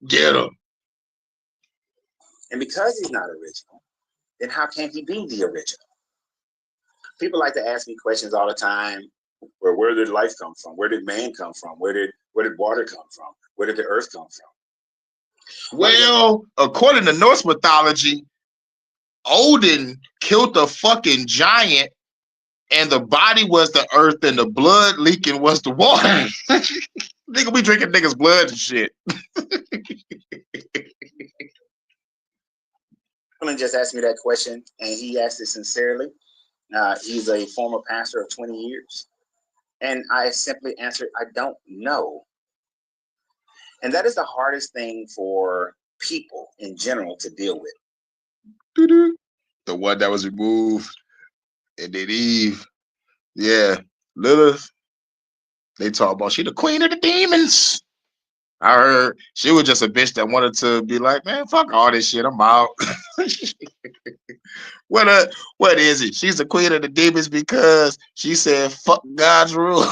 get him. And because he's not original, then how can he be the original? People like to ask me questions all the time. Where did life come from? Where did man come from? Where did water come from? Where did the earth come from? Well, according to Norse mythology, Odin killed the fucking giant, and the body was the earth, and the blood leaking was the water. Nigga, we drinking niggas' blood and shit. Someone just asked me that question, and he asked it sincerely. He's a former pastor of 20 years. And I simply answered, I don't know. And that is the hardest thing for people in general to deal with. The one that was removed, and then Eve. Yeah, Lilith. They talk about she the queen of the demons. I heard she was just a bitch that wanted to be like, man, fuck all this shit. I'm out. What is it? She's the queen of the demons because she said fuck God's rule.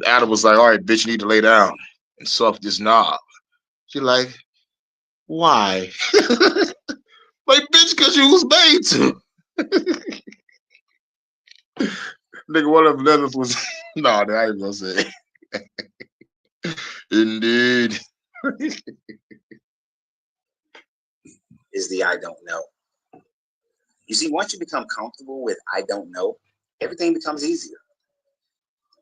Adam was like, all right, bitch, you need to lay down and suck this knob. She like, why? Like, bitch, because you was made to. Nigga, one of the others was no, I ain't gonna say. Indeed. Is the I don't know. You see, once you become comfortable with I don't know, everything becomes easier.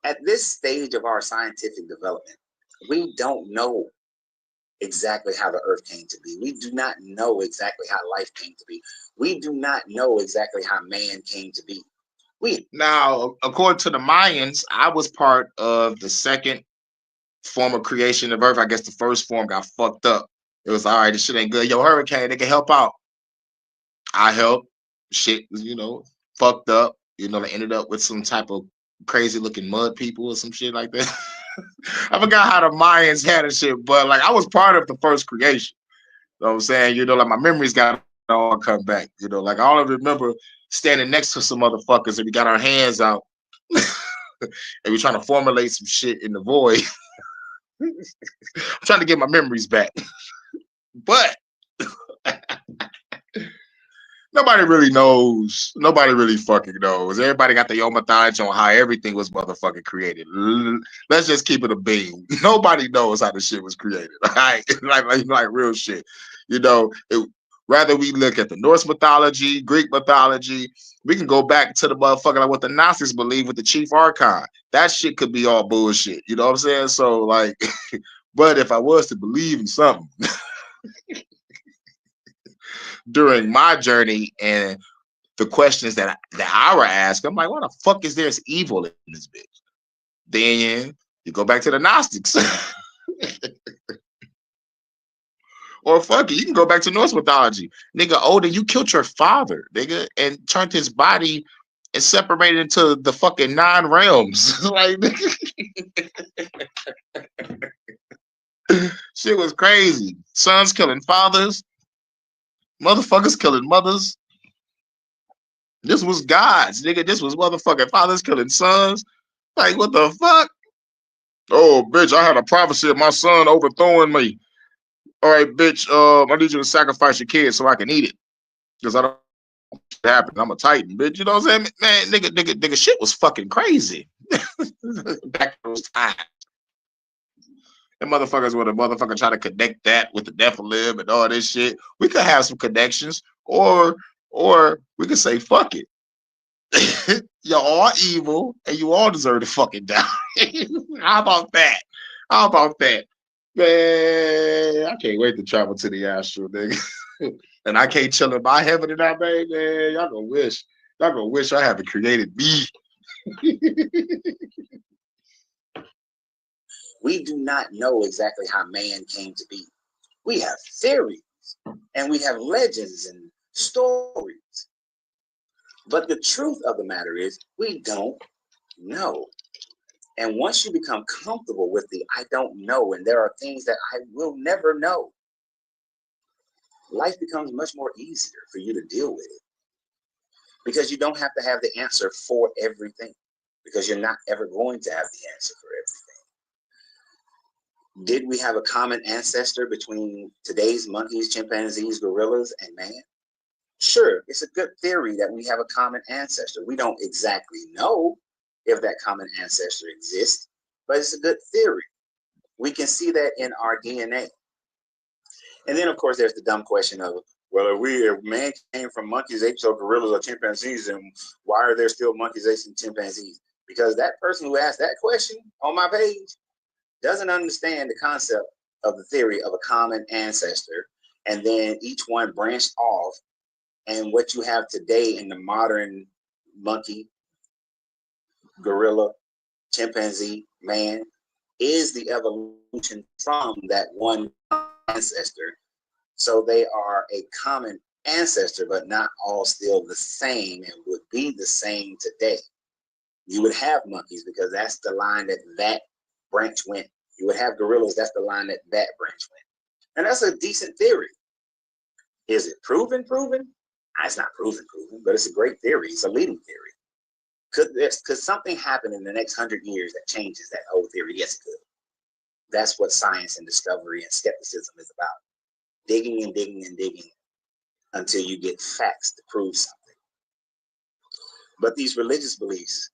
At this stage of our scientific development, we don't know exactly how the earth came to be. We do not know exactly how life came to be. We do not know exactly how man came to be. Now, according to the Mayans, I was part of the second form of creation of earth. I guess the first form got fucked up. It was all right, this shit ain't good. Yo, Hurykane, they can help out. I helped. Shit was, fucked up. They ended up with some type of crazy looking mud people or some shit like that. I forgot how the Mayans had and shit, but like I was part of the first creation. You know what I'm saying? Like my memories got all come back. Like I only remember standing next to some motherfuckers and we got our hands out and we trying to formulate some shit in the void. I'm trying to get my memories back. But nobody really knows. Nobody really fucking knows. Everybody got their own mythology on how everything was motherfucking created. Let's just keep it a beam. Nobody knows how the shit was created. Right? like real shit. Rather we look at the Norse mythology, Greek mythology, we can go back to the motherfucker like what the Gnostics believe with the chief archon. That shit could be all bullshit. You know what I'm saying? So like, but if I was to believe in something during my journey and the questions that I were asked, I'm like, what the fuck is there's evil in this bitch? Then you go back to the Gnostics. Or fuck it, you can go back to Norse mythology. Nigga, Odin, you killed your father, nigga, and turned his body and separated into the fucking 9 realms. Like, shit was crazy. Sons killing fathers, motherfuckers killing mothers. This was gods, nigga. This was motherfucking fathers killing sons. Like, what the fuck? Oh, bitch, I had a prophecy of my son overthrowing me. All right, bitch, I need you to sacrifice your kids so I can eat it. Because I don't want it to happen. I'm a titan, bitch. You know what I'm saying? Man, nigga, shit was fucking crazy. Back those times. And motherfuckers would have motherfucker try to connect that with the Nephilim and all this shit. We could have some connections, or we could say fuck it. You're all evil and you all deserve to fucking die. How about that? How about that? Man, I can't wait to travel to the astral, nigga. And I can't chill in my heaven and that, man. Y'all gonna wish. Y'all gonna wish I haven't created me. We do not know exactly how man came to be. We have theories and we have legends and stories. But the truth of the matter is, we don't know. And once you become comfortable with the I don't know, and there are things that I will never know, life becomes much more easier for you to deal with it. Because you don't have to have the answer for everything. Because you're not ever going to have the answer for everything. Did we have a common ancestor between today's monkeys, chimpanzees, gorillas, and man? Sure, it's a good theory that we have a common ancestor. We don't exactly know if that common ancestor exists, but it's a good theory. We can see that in our DNA. And then, of course, there's the dumb question of, well, if man came from monkeys, apes, or gorillas, or chimpanzees, then why are there still monkeys, apes, and chimpanzees? Because that person who asked that question on my page doesn't understand the concept of the theory of a common ancestor, and then each one branched off. And what you have today in the modern monkey, gorilla, chimpanzee, man, is the evolution from that one ancestor. So they are a common ancestor, but not all still the same and would be the same today. You would have monkeys because that's the line that branch went You would have gorillas. That's the line that branch went. And that's a decent theory. Is it proven? It's not proven, but it's a great theory. It's a leading theory. Could something happen in the next 100 years that changes that whole theory? Yes, it could. That's what science and discovery and skepticism is about. Digging and digging and digging until you get facts to prove something. But these religious beliefs,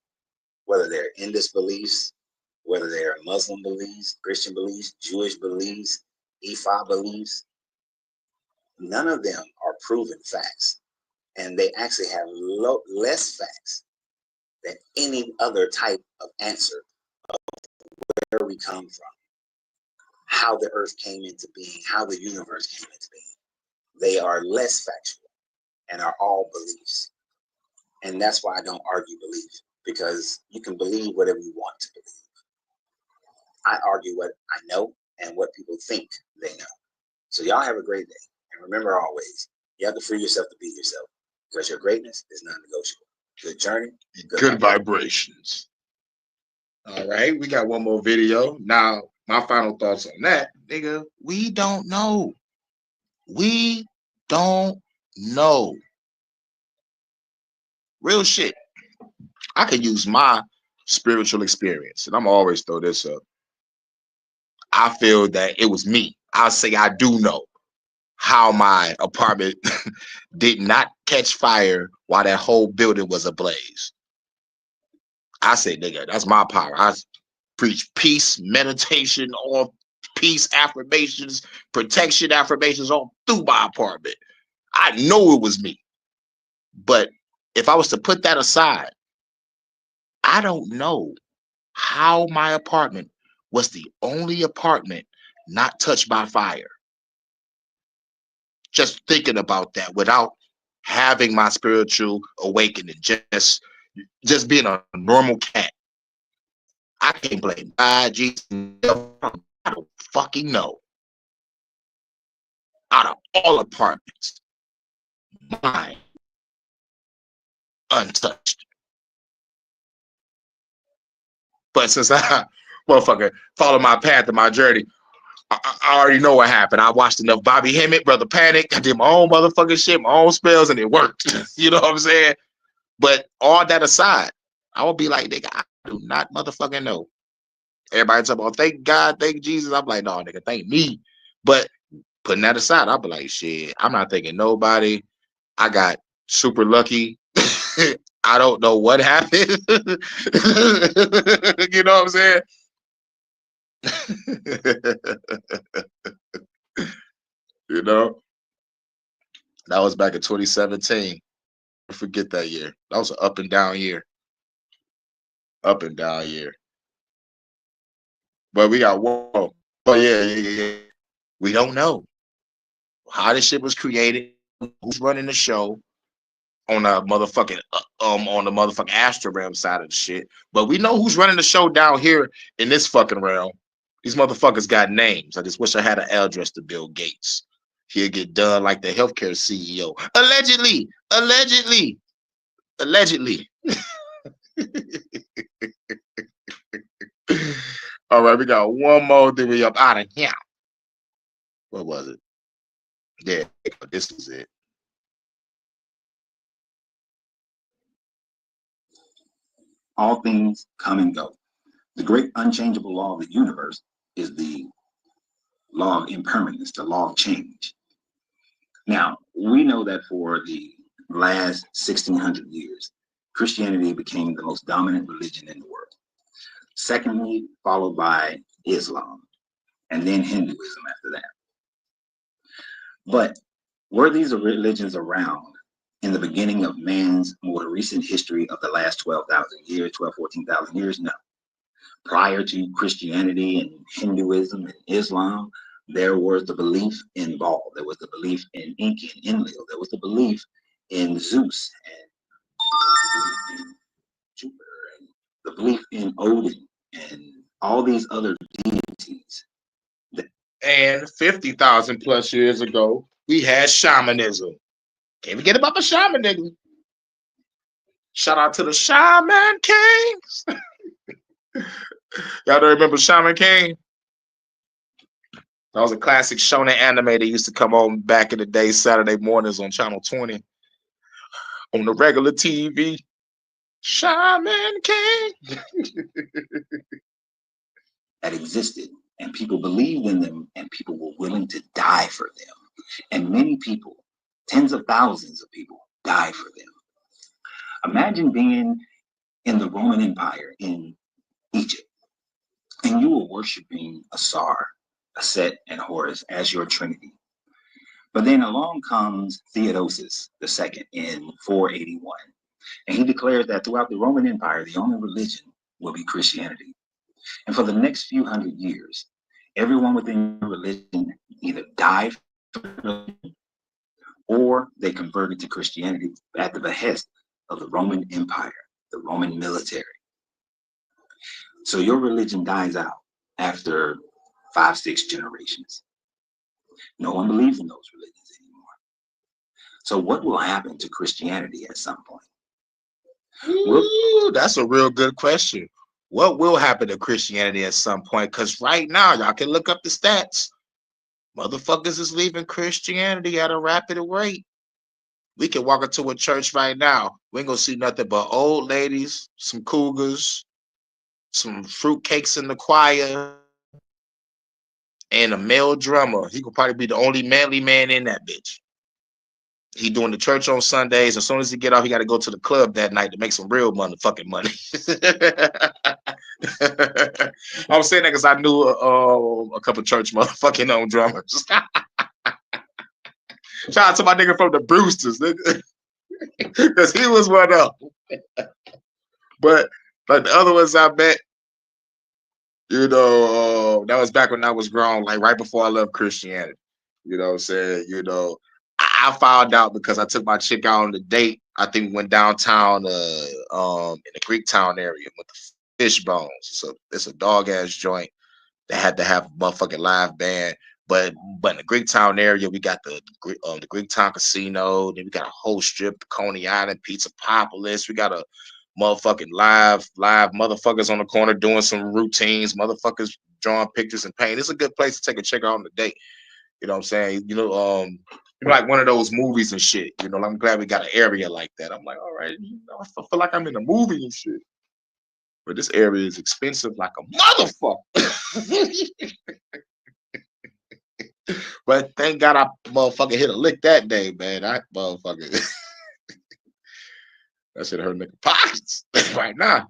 whether they're Indus beliefs, whether they're Muslim beliefs, Christian beliefs, Jewish beliefs, Ifa beliefs, none of them are proven facts. And they actually have less facts than any other type of answer of where we come from, how the earth came into being, how the universe came into being. They are less factual and are all beliefs. And that's why I don't argue belief, because you can believe whatever you want to believe. I argue what I know and what people think they know. So y'all have a great day. And remember always, you have to free yourself to be yourself, because your greatness is non-negotiable. Good journey. Good vibrations. All right, we got one more video. Now, my final thoughts on that, nigga, we don't know. We don't know. Real shit. I could use my spiritual experience, and I'm always throw this up. I feel that it was me. I'll say I do know how my apartment did not catch fire while that whole building was ablaze. I say, nigga, that's my power. I preach peace, meditation, all peace affirmations, protection affirmations all through my apartment. I know it was me. But if I was to put that aside, I don't know how my apartment was the only apartment not touched by fire. Just thinking about that without having my spiritual awakening, just being a normal cat. I can't blame God, Jesus. I don't fucking know. Out of all apartments, mine untouched. But since I, motherfucker, follow my path and my journey, I already know what happened. I watched enough Bobby Hemmett, Brother Panic. I did my own motherfucking shit, my own spells, and it worked. You know what I'm saying? But all that aside, I will be like, nigga, I do not motherfucking know. Everybody talking about thank God, thank Jesus. I'm like, no, nigga, thank me. But putting that aside, I'll be like, shit, I'm not thanking nobody. I got super lucky. I don't know what happened. You know what I'm saying? You know, that was back in 2017. Forget that year. That was an up and down year. Up and down year. But we got one. Oh yeah. We don't know how this shit was created. Who's running the show on the motherfucking Astro realm side of the shit? But we know who's running the show down here in this fucking realm. These motherfuckers got names. I just wish I had an address to Bill Gates. He'll get done like the healthcare CEO. Allegedly. All right, we got one more. Then we up out of here. What was it? Yeah, this was it. All things come and go. The great unchangeable law of the universe is the law of impermanence, the law of change. Now, we know that for the last 1600 years, Christianity became the most dominant religion in the world. Secondly, followed by Islam, and then Hinduism after that. But were these religions around in the beginning of man's more recent history of the last 12,000 years, 14,000 years? No. Prior to Christianity and Hinduism and Islam, there was the belief in Baal, there was the belief in Enki and Enlil, there was the belief in Zeus and Jupiter, and the belief in Odin and all these other deities. And 50,000 plus years ago, we had shamanism. Can't forget about the shamanism. Shout out to the Shaman Kings. Y'all don't remember Shaman King? That was a classic shonen anime that used to come on back in the day, Saturday mornings on Channel 20 on the regular TV. Shaman King. That existed, and people believed in them, and people were willing to die for them. And many people, tens of thousands of people, died for them. Imagine being in the Roman Empire in Egypt, and you were worshiping Asar, Aset, and Horus as your trinity. But then along comes Theodosius II in 481, and he declares that throughout the Roman Empire, the only religion will be Christianity. And for the next few hundred years, everyone within your religion either died or they converted to Christianity at the behest of the Roman Empire, the Roman military. So your religion dies out after 5, 6 generations. No one believes in those religions anymore. So what will happen to Christianity at some point? Ooh, that's a real good question. What will happen to Christianity at some point? Because right now, y'all can look up the stats. Motherfuckers is leaving Christianity at a rapid rate. We can walk into a church right now. We ain't gonna see nothing but old ladies, some cougars, some fruitcakes in the choir, and a male drummer. He could probably be the only manly man in that bitch. He doing the church on Sundays. As soon as he get off, he got to go to the club that night to make some real motherfucking money. I'm saying that because I knew a couple church motherfucking own drummers. Shout out to my nigga from the Brewsters, because he was one of them. But like the other ones I met, that was back when I was grown, like right before I left Christianity. You know what I'm saying? I found out because I took my chick out on the date. I think we went downtown in the Greek town area with the fish bones. So it's a dog ass joint that had to have a motherfucking live band. But in the Greek town area, we got the Greek town casino. Then we got a whole strip, the Coney Island, Pizza Popolis. We got a motherfucking live motherfuckers on the corner doing some routines. Motherfuckers drawing pictures and paint. It's a good place to take a chick out on the date. You know what I'm saying? Like one of those movies and shit. I'm glad we got an area like that. I'm like, all right, I feel like I'm in a movie and shit. But this area is expensive like a motherfucker. But thank God I motherfucker hit a lick that day, man. I motherfucker that should hurt nigga pockets right now.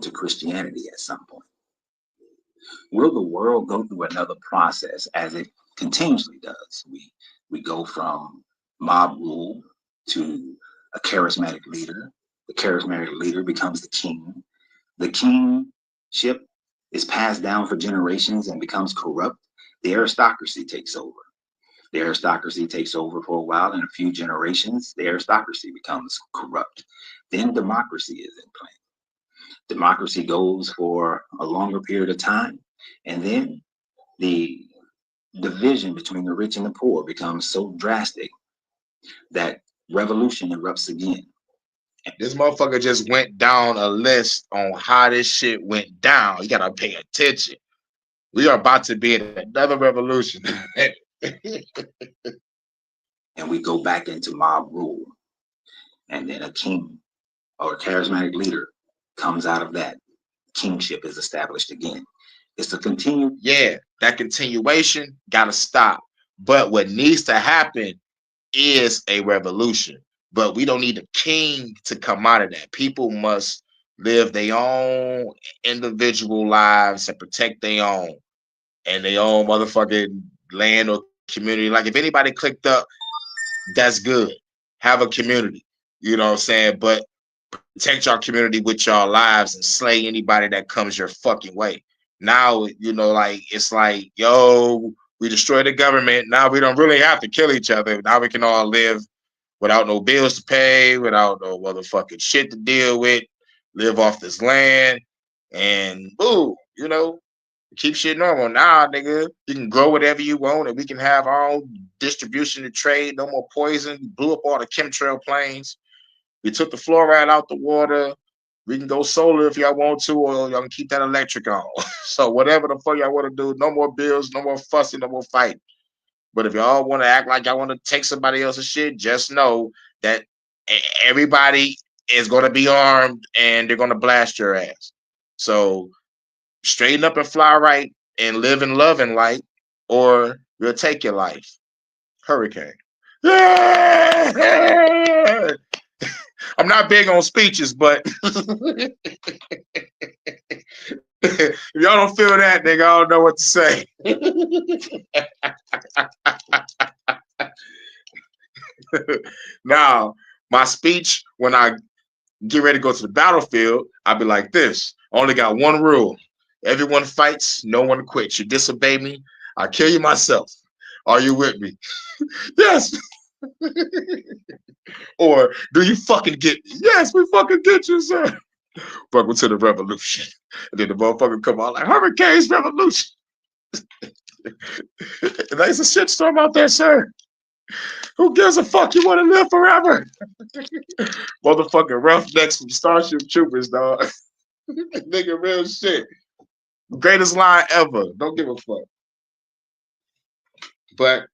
To Christianity at some point. Will the world go through another process as it continuously does? We go from mob rule to a charismatic leader. The charismatic leader becomes the king. The kingship is passed down for generations and becomes corrupt. The aristocracy takes over. The aristocracy takes over for a while. In a few generations, the aristocracy becomes corrupt. Then democracy is in place. Democracy goes for a longer period of time, and then the division between the rich and the poor becomes so drastic that revolution erupts again. This motherfucker just went down a list on how this shit went down. You gotta pay attention. We are about to be in another revolution. And we go back into mob rule, and then a king or a charismatic leader comes out of that. Kingship is established again. It's a continue. Yeah, that continuation gotta stop. But what needs to happen is a revolution. But we don't need a king to come out of that. People must live their own individual lives and protect their own and their own motherfucking land or community. Like if anybody clicked up, that's good. Have a community. You know what I'm saying? But protect your community with your lives and slay anybody that comes your fucking way. Now, it's like, yo, we destroy the government. Now we don't really have to kill each other. Now we can all live without no bills to pay, without no motherfucking shit to deal with, live off this land, and boo, keep shit normal. Now, nigga, you can grow whatever you want, and we can have our own distribution and trade. No more poison. We blew up all the chemtrail planes. We took the fluoride out the water. We can go solar if y'all want to, or y'all can keep that electric on. So whatever the fuck y'all want to do, no more bills, no more fussing, no more fighting. But if y'all want to act like y'all want to take somebody else's shit, just know that everybody is going to be armed and they're going to blast your ass. So straighten up and fly right and live and love and light, or we'll take your life. Hurykane. I'm not big on speeches, but if y'all don't feel that, nigga, I don't know what to say. Now, my speech when I get ready to go to the battlefield, I'll be like this. I only got one rule. Everyone fights, no one quits. You disobey me, I'll kill you myself. Are you with me? Yes. Or do you fucking get me? Yes, we fucking get you, sir. Welcome to the revolution. And then the motherfucker come out like Hurricane's revolution. There's a shitstorm out there, sir. Who gives a fuck? You want to live forever? Motherfucking roughnecks from Starship Troopers, dog. Nigga, real shit. Greatest line ever. Don't give a fuck. But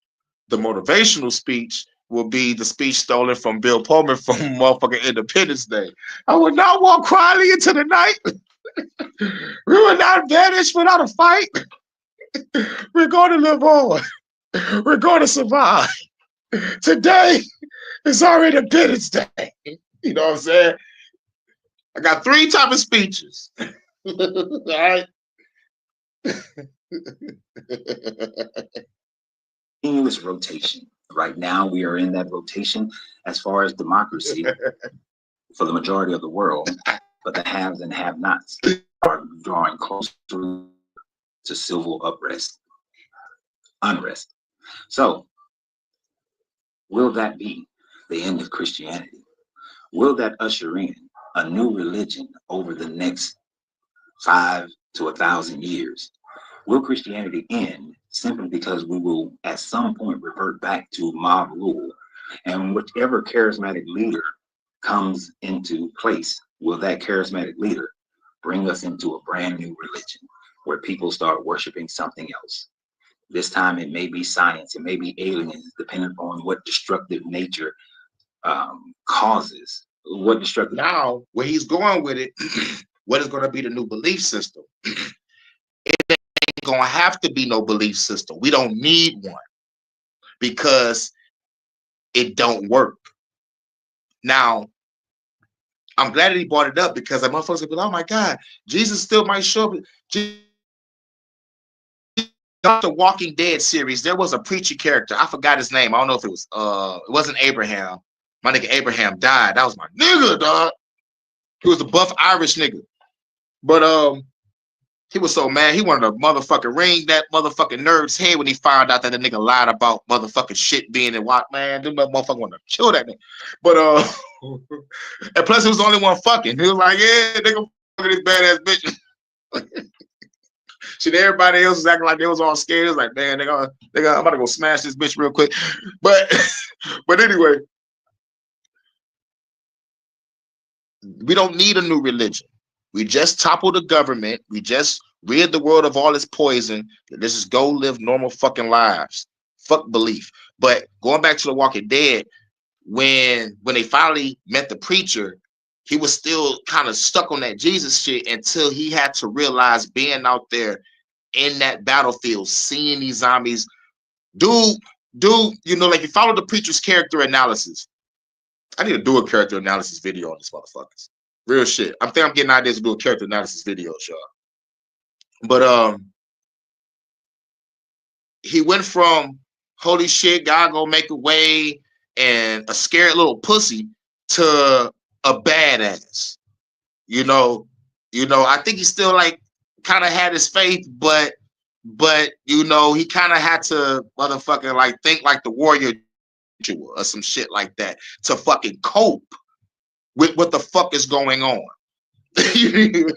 the motivational speech will be the speech stolen from Bill Pullman from motherfucking Independence Day. I will not walk quietly into the night. We will not vanish without a fight. We're going to live on. We're going to survive. Today is our Independence Day. You know what I'm saying? I got 3 type of speeches. All right. Continuous rotation. Right now, we are in that rotation as far as democracy for the majority of the world, but the haves and have-nots are drawing closer to civil unrest. So, will that be the end of Christianity? Will that usher in a new religion over the next 5 to 1,000 years? Will Christianity end simply because we will at some point revert back to mob rule? And whichever charismatic leader comes into place, will that charismatic leader bring us into a brand new religion where people start worshiping something else? This time it may be science, it may be aliens, depending on what destructive nature causes. What destructive? Now, where he's going with it, what is going to be the new belief system? It ain't going to have to be no belief system. We don't need one because it don't work. Now, I'm glad that he brought it up because the motherfuckers will be like, oh my God, Jesus still might show up. The Walking Dead series, there was a preacher character. I forgot his name. I don't know if it wasn't Abraham. My nigga Abraham died. That was my nigga, dog. He was a buff Irish nigga. But he was so mad. He wanted to motherfucking ring that motherfucking nerd's head when he found out that the nigga lied about motherfucking shit being in what, man. This motherfucker wanted to kill that nigga. But and plus he was the only one fucking. He was like, yeah, nigga fucking this badass bitch. Shit, everybody else was acting like they was all scared. It was like, man, I'm about to go smash this bitch real quick. But anyway, we don't need a new religion. We just topple the government. We just rid the world of all its poison. Let's just go live normal fucking lives. Fuck belief. But going back to The Walking Dead, when they finally met the preacher, he was still kind of stuck on that Jesus shit until he had to realize being out there in that battlefield, seeing these zombies. Dude, you know, like you follow the preacher's character analysis. I need to do a character analysis video on this motherfuckers. Real shit. I think I'm getting ideas to do a character analysis video, y'all. But he went from holy shit, God gonna make a way and a scared little pussy to a badass. You know, I think he still like kind of had his faith, but you know, he kind of had to motherfucking like think like the warrior or some shit like that to fucking cope with what the fuck is going on. Because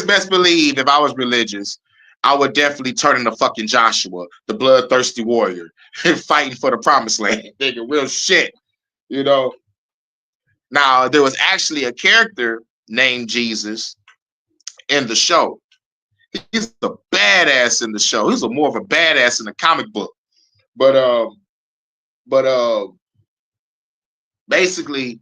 best believe if I was religious, I would definitely turn into fucking Joshua, the bloodthirsty warrior, fighting for the promised land. Nigga, real shit, you know. Now, there was actually a character named Jesus in the show. He's a badass in the show. He's more of a badass in the comic book. But basically,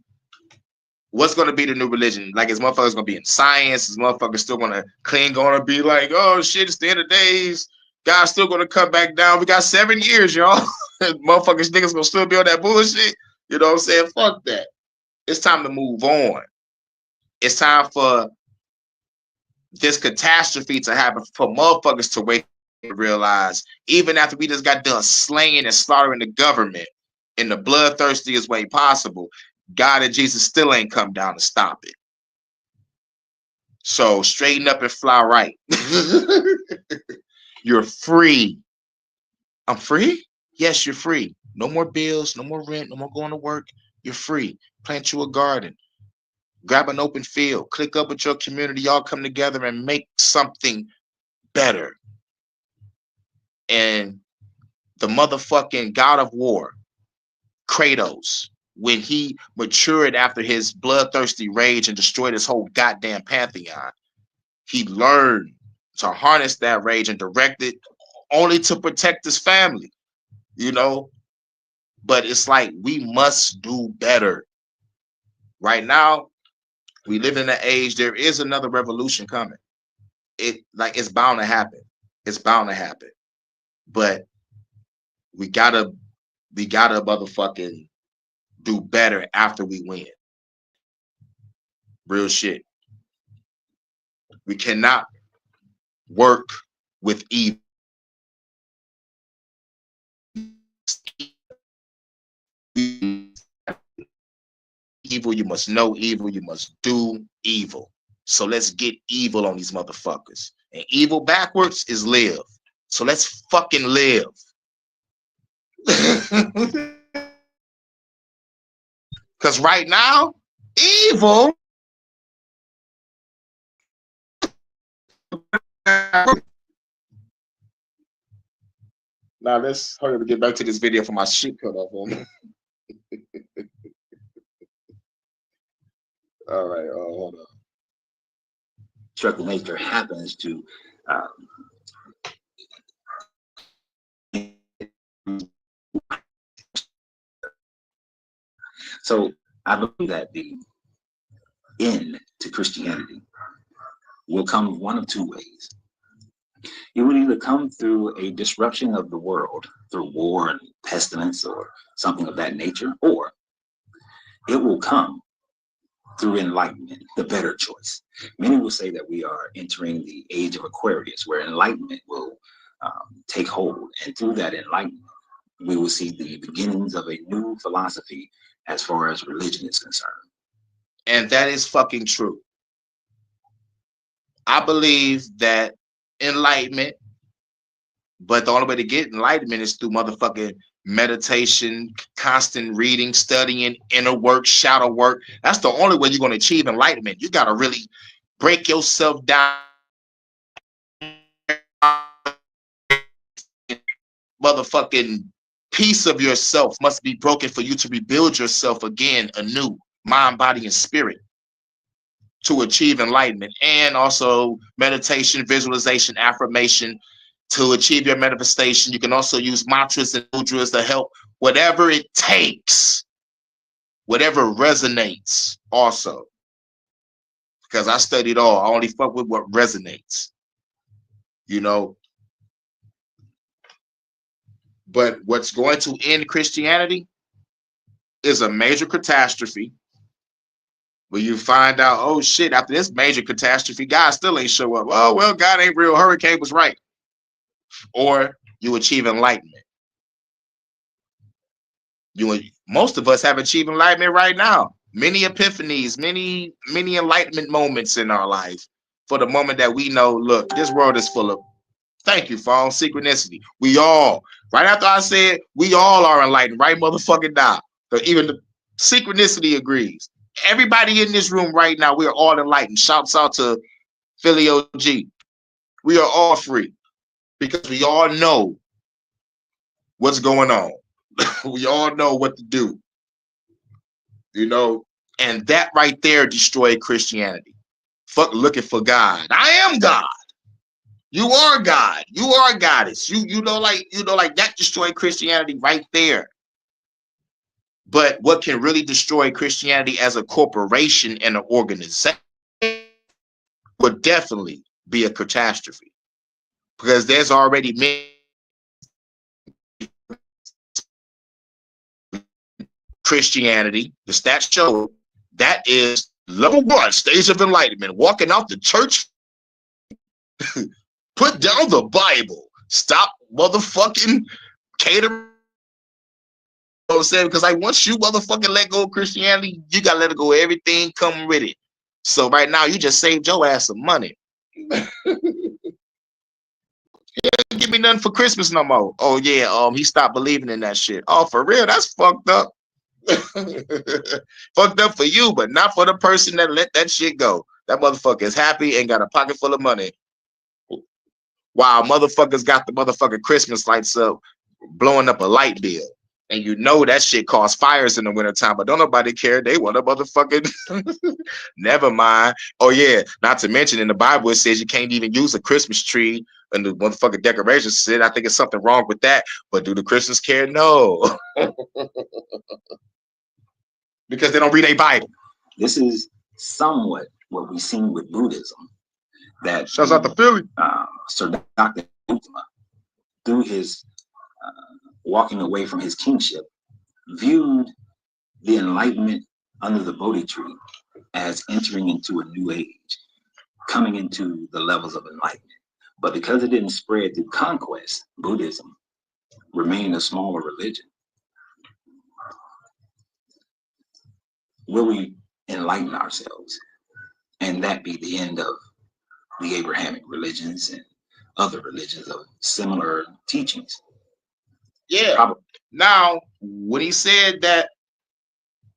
what's going to be the new religion? Like, his motherfucker's going to be in science. His motherfucker's still going to cling on and be like, oh shit, it's the end of days. God's still going to come back down. We got 7 years, y'all. Motherfuckers niggas going to still be on that bullshit. You know what I'm saying? Fuck that. It's time to move on. It's time for this catastrophe to happen, for motherfuckers to wake up and realize, even after we just got done slaying and slaughtering the government in the bloodthirstiest way possible, God and Jesus still ain't come down to stop it. So straighten up and fly right. You're free. I'm free? Yes, you're free. No more bills, no more rent, no more going to work. You're free. Plant you a garden. Grab an open field. Click up with your community. Y'all come together and make something better. And the motherfucking God of War, Kratos, when he matured after his bloodthirsty rage and destroyed his whole goddamn pantheon, he learned to harness that rage and direct it only to protect his family, you know? But it's like, we must do better. Right now, we live in an age, there is another revolution coming. It's bound to happen. It's bound to happen. But we gotta motherfucking do better after we win. Real shit. We cannot work with evil. Evil, you must know evil, you must do evil. So let's get evil on these motherfuckers. And evil backwards is live. So let's fucking live. Because right now, evil. Now let's hurry up and get back to this video for my shit cut off on me. All right, hold on. Destructive nature happens to so I believe that the end to Christianity will come one of two ways. It will either come through a disruption of the world through war and pestilence or something of that nature, or it will come through enlightenment, the better choice. Many will say that we are entering the age of Aquarius, where enlightenment will take hold, and through that enlightenment, we will see the beginnings of a new philosophy as far as religion is concerned. And that is fucking true. I believe that enlightenment, but the only way to get enlightenment is through motherfucking meditation, constant reading, studying, inner work, shadow work. That's the only way you're going to achieve enlightenment. You got to really break yourself down. Motherfucking piece of yourself must be broken for you to rebuild yourself again anew, mind, body, and spirit, to achieve enlightenment. And also meditation, visualization, affirmation to achieve your manifestation. You can also use mantras and mudras to help, whatever it takes, whatever resonates also. Because I studied all. I only fuck with what resonates, you know. But what's going to end Christianity is a major catastrophe where you find out, oh shit, after this major catastrophe, God still ain't show up. Oh, well, God ain't real. Hurricane was right. Or you achieve enlightenment. Most of us have achieved enlightenment right now. Many epiphanies, many enlightenment moments in our life, for the moment that we know, look, this world is full of, thank you, phone, synchronicity. We all, right after I said, we all are enlightened, right motherfucking now. So even the synchronicity agrees. Everybody in this room right now, we are all enlightened. Shouts out to Philly OG. We are all free because we all know what's going on. We all know what to do. You know, And that right there destroyed Christianity. Fuck looking for God. I am God. You are God. You are a goddess. You know, like that destroyed Christianity right there. But what can really destroy Christianity as a corporation and an organization would definitely be a catastrophe. Because there's already many Christianity, the stats show that is level 1, stage of enlightenment, walking out the church, put down the Bible, stop motherfucking catering. You know what I'm saying? Because like once you motherfucking let go of Christianity, you gotta let it go. Everything come with it. So right now you just saved your ass some money. Give me nothing for Christmas no more. Oh yeah, he stopped believing in that shit. Oh, for real? That's fucked up. Fucked up for you, but not for the person that let that shit go. That motherfucker is happy and got a pocket full of money. While motherfuckers got the motherfucking Christmas lights up, blowing up a light bill. And you know that shit causes fires in the wintertime, but don't nobody care. They want a motherfucking never mind. Oh yeah, not to mention in the Bible it says you can't even use a Christmas tree and the motherfucking decorations said. I think it's something wrong with that. But do the Christians care? No. Because they don't read a Bible. This is somewhat what we've seen with Buddhism. That shouts out to Philly. Sir Dr. Utama, through his walking away from his kingship, viewed the enlightenment under the Bodhi tree as entering into a new age, coming into the levels of enlightenment. But because it didn't spread through conquest, Buddhism remained a smaller religion. Will we enlighten ourselves and that be the end of the Abrahamic religions and other religions of similar teachings? Yeah. Probably. Now, when he said that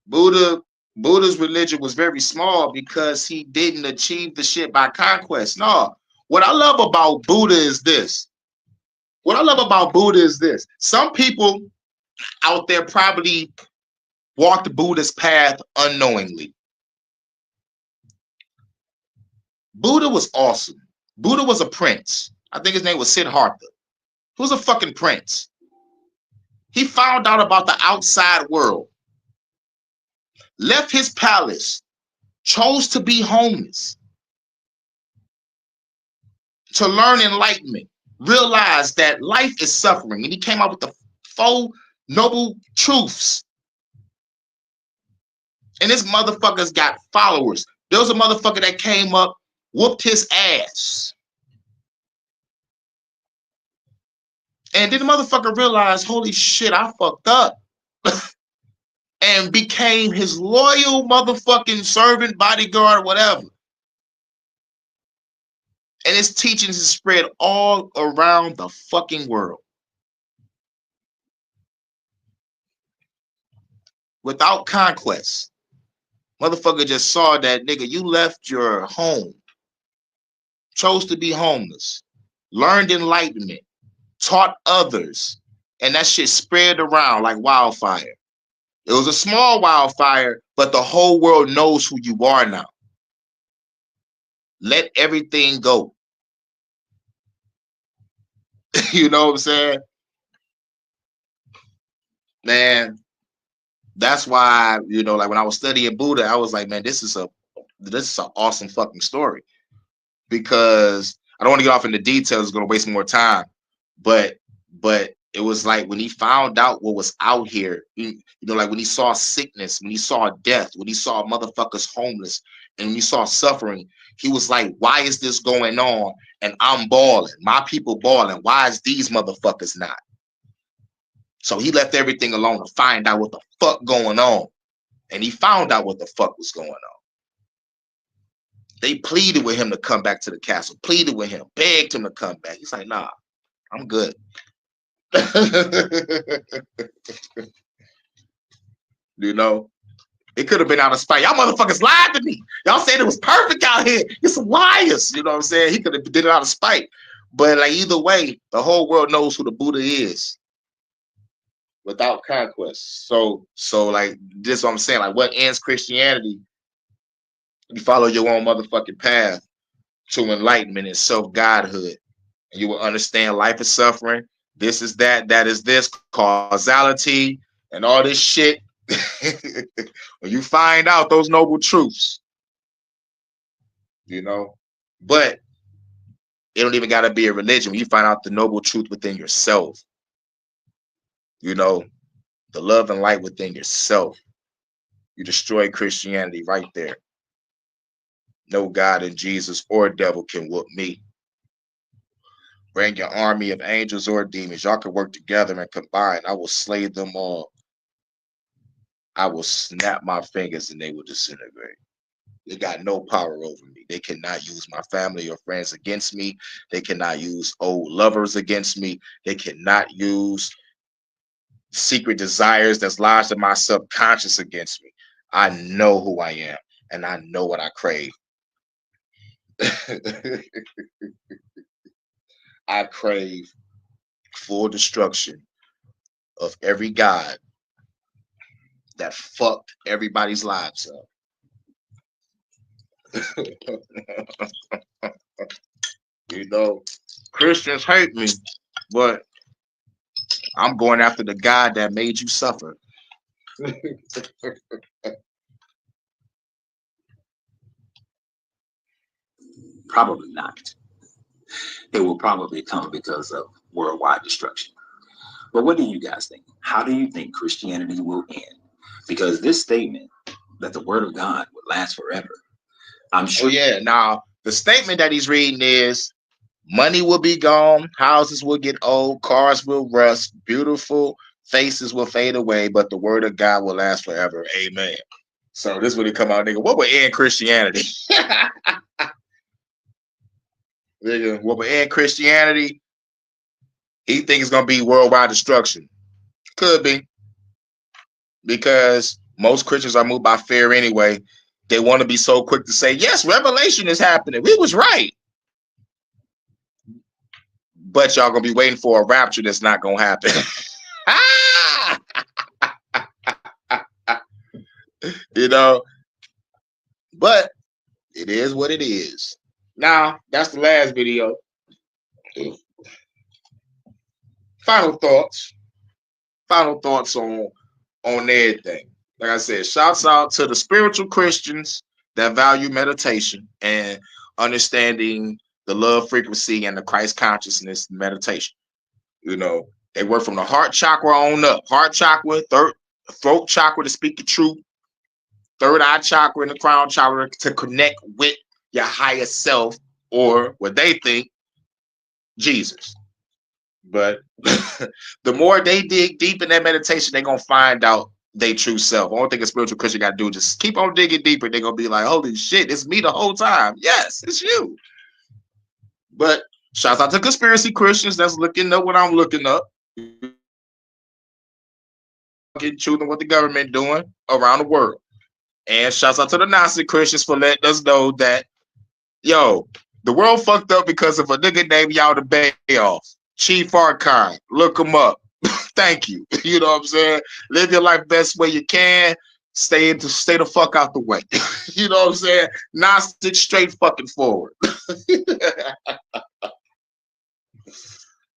Buddha's religion was very small because he didn't achieve the shit by conquest. No. What I love about Buddha is this. Some people out there probably walked Buddha's path unknowingly. Buddha was awesome. Buddha was a prince. I think his name was Siddhartha. He was a fucking prince. He found out about the outside world, left his palace, chose to be homeless, to learn enlightenment, realized that life is suffering, and he came out with the 4 noble truths. And this motherfucker's got followers. There was a motherfucker that came up, whooped his ass. And then the motherfucker realized, holy shit, I fucked up. And became his loyal motherfucking servant, bodyguard, whatever. And his teachings is spread all around the fucking world. Without conquest. Motherfucker just saw that, nigga, you left your home, chose to be homeless, learned enlightenment, taught others, and that shit spread around like wildfire. It was a small wildfire, but the whole world knows who you are now. Let everything go. You know what I'm saying? Man, that's why, you know, like when I was studying Buddha, I was like, man, this is an awesome fucking story. Because I don't want to get off into details, it's gonna waste more time. But it was like when he found out what was out here, you know, like when he saw sickness, when he saw death, when he saw motherfuckers homeless, and when he saw suffering, he was like, why is this going on? And I'm balling, my people balling. Why is these motherfuckers not? So he left everything alone to find out what the fuck going on. And he found out what the fuck was going on. They pleaded with him to come back to the castle, pleaded with him, begged him to come back. He's like, nah, I'm good. You know, it could have been out of spite. Y'all motherfuckers lied to me. Y'all said it was perfect out here. You're some liars. You know what I'm saying? He could have did it out of spite. But like either way, the whole world knows who the Buddha is. without conquest. So like this is what I'm saying. Like what ends Christianity? You follow your own motherfucking path to enlightenment and self-godhood. And you will understand life is suffering. This is that, that is this, causality, and all this shit. When you find out those noble truths, you know, but it don't even gotta be a religion. When you find out the noble truth within yourself, you know, the love and light within yourself, you destroy Christianity right there. No God in Jesus or devil can whoop me. Bring your army of angels or demons. Y'all can work together and combine. I will slay them all. I will snap my fingers and they will disintegrate. They got no power over me. They cannot use my family or friends against me. They cannot use old lovers against me. They cannot use secret desires that's lodged in my subconscious against me. I know who I am and I know what I crave. I crave full destruction of every God that fucked everybody's lives up. You know, Christians hate me, but I'm going after the God that made you suffer. Probably not. It will probably come because of worldwide destruction. But what do you guys think? How do you think Christianity will end? Because this statement that the word of God would last forever, I'm Oh sure. yeah. Now the statement that he's reading is money will be gone, houses will get old, cars will rust, beautiful faces will fade away, but the word of God will last forever. Amen. So this would come out, nigga. What would end Christianity? Nigga, what would end Christianity? He thinks it's gonna be worldwide destruction. Could be, because most Christians are moved by fear anyway. They want to be so quick to say, yes, revelation is happening. We was right. But y'all gonna be waiting for a rapture that's not gonna happen. You know, but it is what it is. Now, that's the last video. Final thoughts. Final thoughts on everything. Like I said, shouts out to the spiritual Christians that value meditation and understanding the love frequency and the Christ consciousness meditation. You know, they work from the heart chakra on up. Heart chakra, throat chakra to speak the truth, third eye chakra and the crown chakra to connect with your higher self, or what they think, Jesus. But the more they dig deep in that meditation, they're gonna find out their true self. Only thing a spiritual Christian got to do is just keep on digging deeper. They're gonna be like, holy shit, it's me the whole time. Yes, it's you. But shouts out to conspiracy Christians that's looking up what I'm looking up. Getting choosing what the government doing around the world. And shouts out to the Nazi Christians for letting us know that, yo, the world fucked up because of a nigga named Y'all the Bayoff. Chief Hurykane. Look him up. Thank you. You know what I'm saying? Live your life best way you can. Stay the fuck out the way. You know what I'm saying? Gnostic straight fucking forward.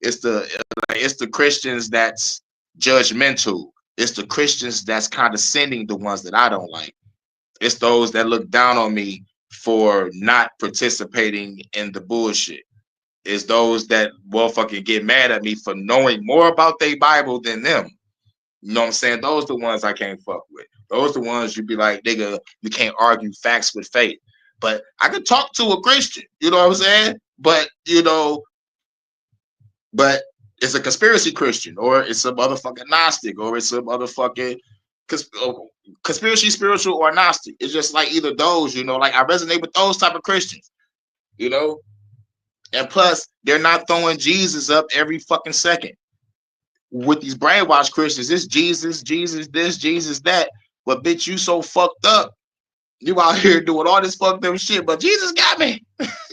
It's the Christians that's judgmental. It's the Christians that's condescending, the ones that I don't like. It's those that look down on me for not participating in the bullshit. It's those that motherfucking get mad at me for knowing more about their Bible than them. You know what I'm saying? Those the ones I can't fuck with. Those the ones you be like, nigga, you can't argue facts with faith. But I could talk to a Christian, you know what I'm saying? But, you know, but it's a conspiracy Christian, or it's a motherfucking Gnostic, or it's a motherfucking conspiracy spiritual or Gnostic. It's just like either those, you know, like I resonate with those type of Christians, you know? And plus, they're not throwing Jesus up every fucking second. With these brainwashed Christians, it's Jesus, Jesus this, Jesus that. But bitch, you so fucked up. You out here doing all this fucked up shit, but Jesus got me.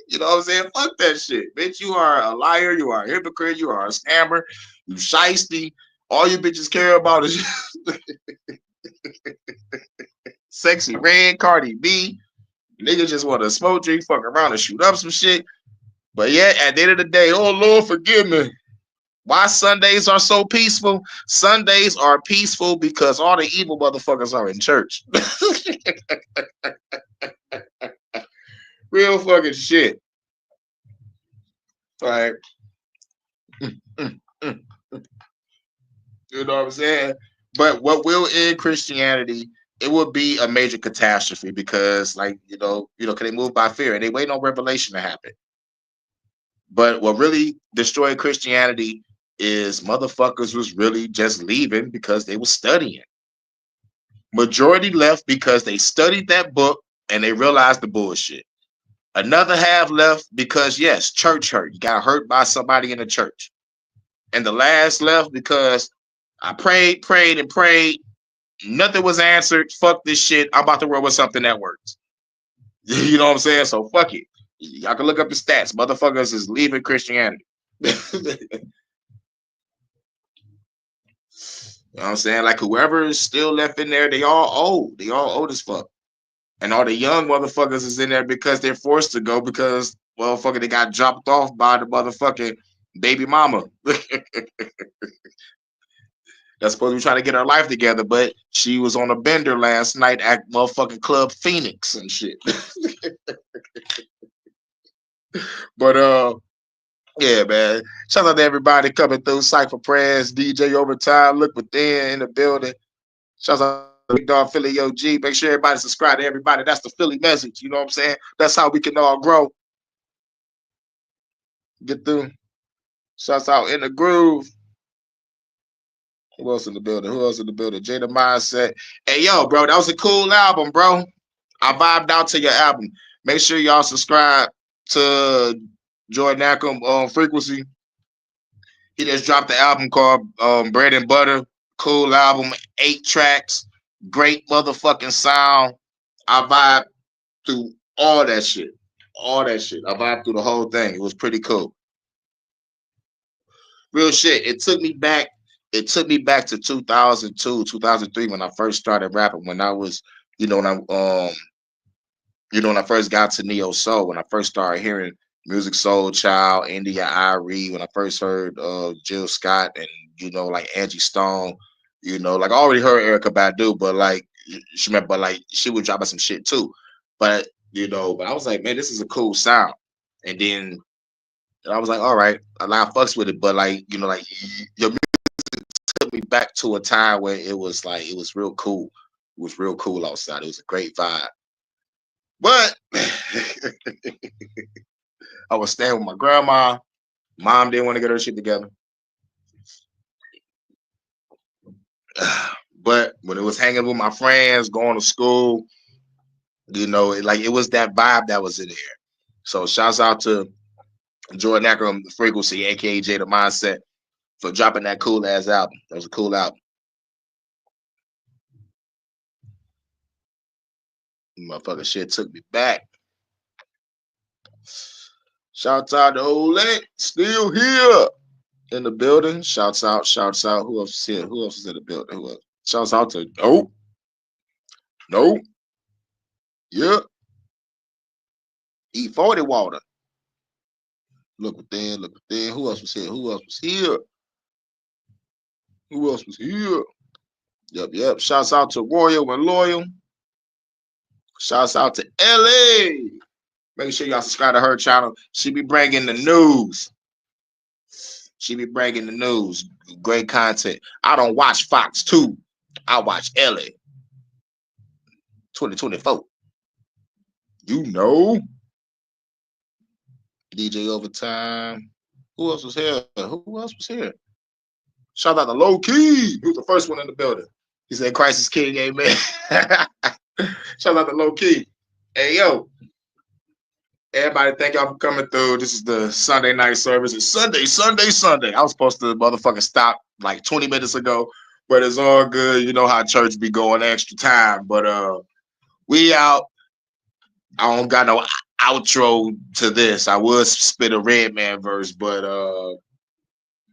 You know what I'm saying? Fuck that shit. Bitch, you are a liar, you are a hypocrite, you are a scammer, you shiesty, All you bitches care about is sexy red Cardi B. Niggas just want to smoke, drink, fuck around, and shoot up some shit. But yeah, at the end of the day, oh Lord, forgive me. Why Sundays are so peaceful? Sundays are peaceful because all the evil motherfuckers are in church. Real fucking shit. Like, you know what I'm saying? But what will end Christianity? It will be a major catastrophe because, like, can they move by fear and they wait on revelation to happen? But what really destroyed Christianity is motherfuckers was really just leaving because they were studying. Majority left because they studied that book and they realized the bullshit. Another half left because, yes, church hurt. You got hurt by somebody in the church. And the last left because I prayed, prayed, and prayed. Nothing was answered. Fuck this shit. I'm about to roll with something that works. You know what I'm saying? So fuck it. Y'all can look up the stats. Motherfuckers is leaving Christianity. You know what I'm saying? Like whoever is still left in there, they all old. They all old as fuck. And all the young motherfuckers is in there because they're forced to go because, well, fucking they got dropped off by the motherfucking baby mama. That's supposed to be trying to get her life together, but she was on a bender last night at motherfucking Club Phoenix and shit. But yeah, man. Shout out to everybody coming through. Cypher Prayers, DJ Overtime, Look Within in the building. Shout out to Big Dog Philly OG. Make sure everybody subscribe to everybody. That's the Philly message. You know what I'm saying? That's how we can all grow. Get through. Shouts out In the Groove. Who else in the building? Who else in the building? Jada Mindset. Hey, yo, bro, that was a cool album, bro. I vibed out to your album. Make sure y'all subscribe to Jordan Ackham on Frequency. He just dropped the album called Bread and Butter. Cool album, 8 tracks, great motherfucking sound. I vibe through all that shit. All that shit. I vibed through the whole thing. It was pretty cool. Real shit. It took me back to 2002, 2003 when I first started rapping. When I was, when I first got to Neo Soul, when I first started hearing Music Soul Child, India Irie, when I first heard Jill Scott and like Angie Stone, like I already heard Erykah Badu, but like she was dropping some shit too. But but I was like, man, this is a cool sound. And then I was like, all right, I fucks with it, but like, like your music took me back to a time where it was real cool. It was real cool outside. It was a great vibe. But I was staying with my grandma. Mom didn't want to get her shit together. But when it was hanging with my friends, going to school, it was that vibe that was in there. So shouts out to Jordan Ackham, The Frequency, aka Jada Mindset, for dropping that cool ass album. That was a cool album. Motherfucker shit took me back. Shouts out to Ole, still here in the building. Shouts out. Who else is here? Who else is in the building? Who else? Shouts out to No. Yeah. E40 water. Look within. Who else was here? Who else was here? Yep. Shouts out to Royal and Loyal. Shouts out to LA. Make sure y'all subscribe to her channel. She be bringing the news. Great content. I don't watch Fox 2. I watch LA. 2024. DJ Overtime. Who else was here? Shout out to Low Key. He was the first one in the building. He said, Crisis King, amen. Shout out to Low Key. Hey, yo. Everybody, thank y'all for coming through. This is the Sunday night service. It's Sunday. I was supposed to motherfucking stop like 20 minutes ago, but it's all good. You know how church be going extra time. But we out. I don't got no outro to this. I would spit a Redman verse, but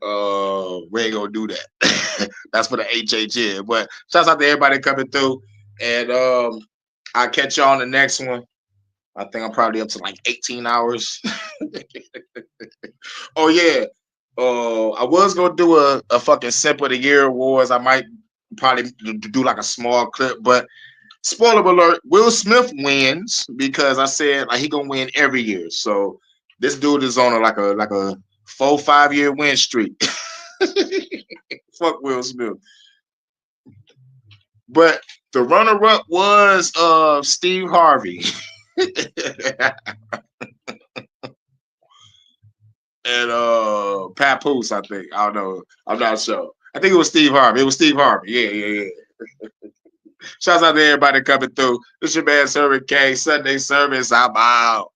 We ain't gonna do that. That's for the HHN. But shouts out to everybody coming through. And I'll catch you on the next one. I think I'm probably up to like 18 hours. Oh yeah. I was gonna do a fucking Simp of the Year awards. I might probably do like a small clip, but spoiler alert, Will Smith wins because I said like he gonna win every year. So this dude is on a 4-5 year win streak. Fuck Will Smith. But the runner up was Steve Harvey. And Papoose, I think. I don't know. I'm not sure. I think it was Steve Harvey. It was Steve Harvey. Yeah. Shouts out to everybody coming through. This your man Hurykane Sunday service. I'm out.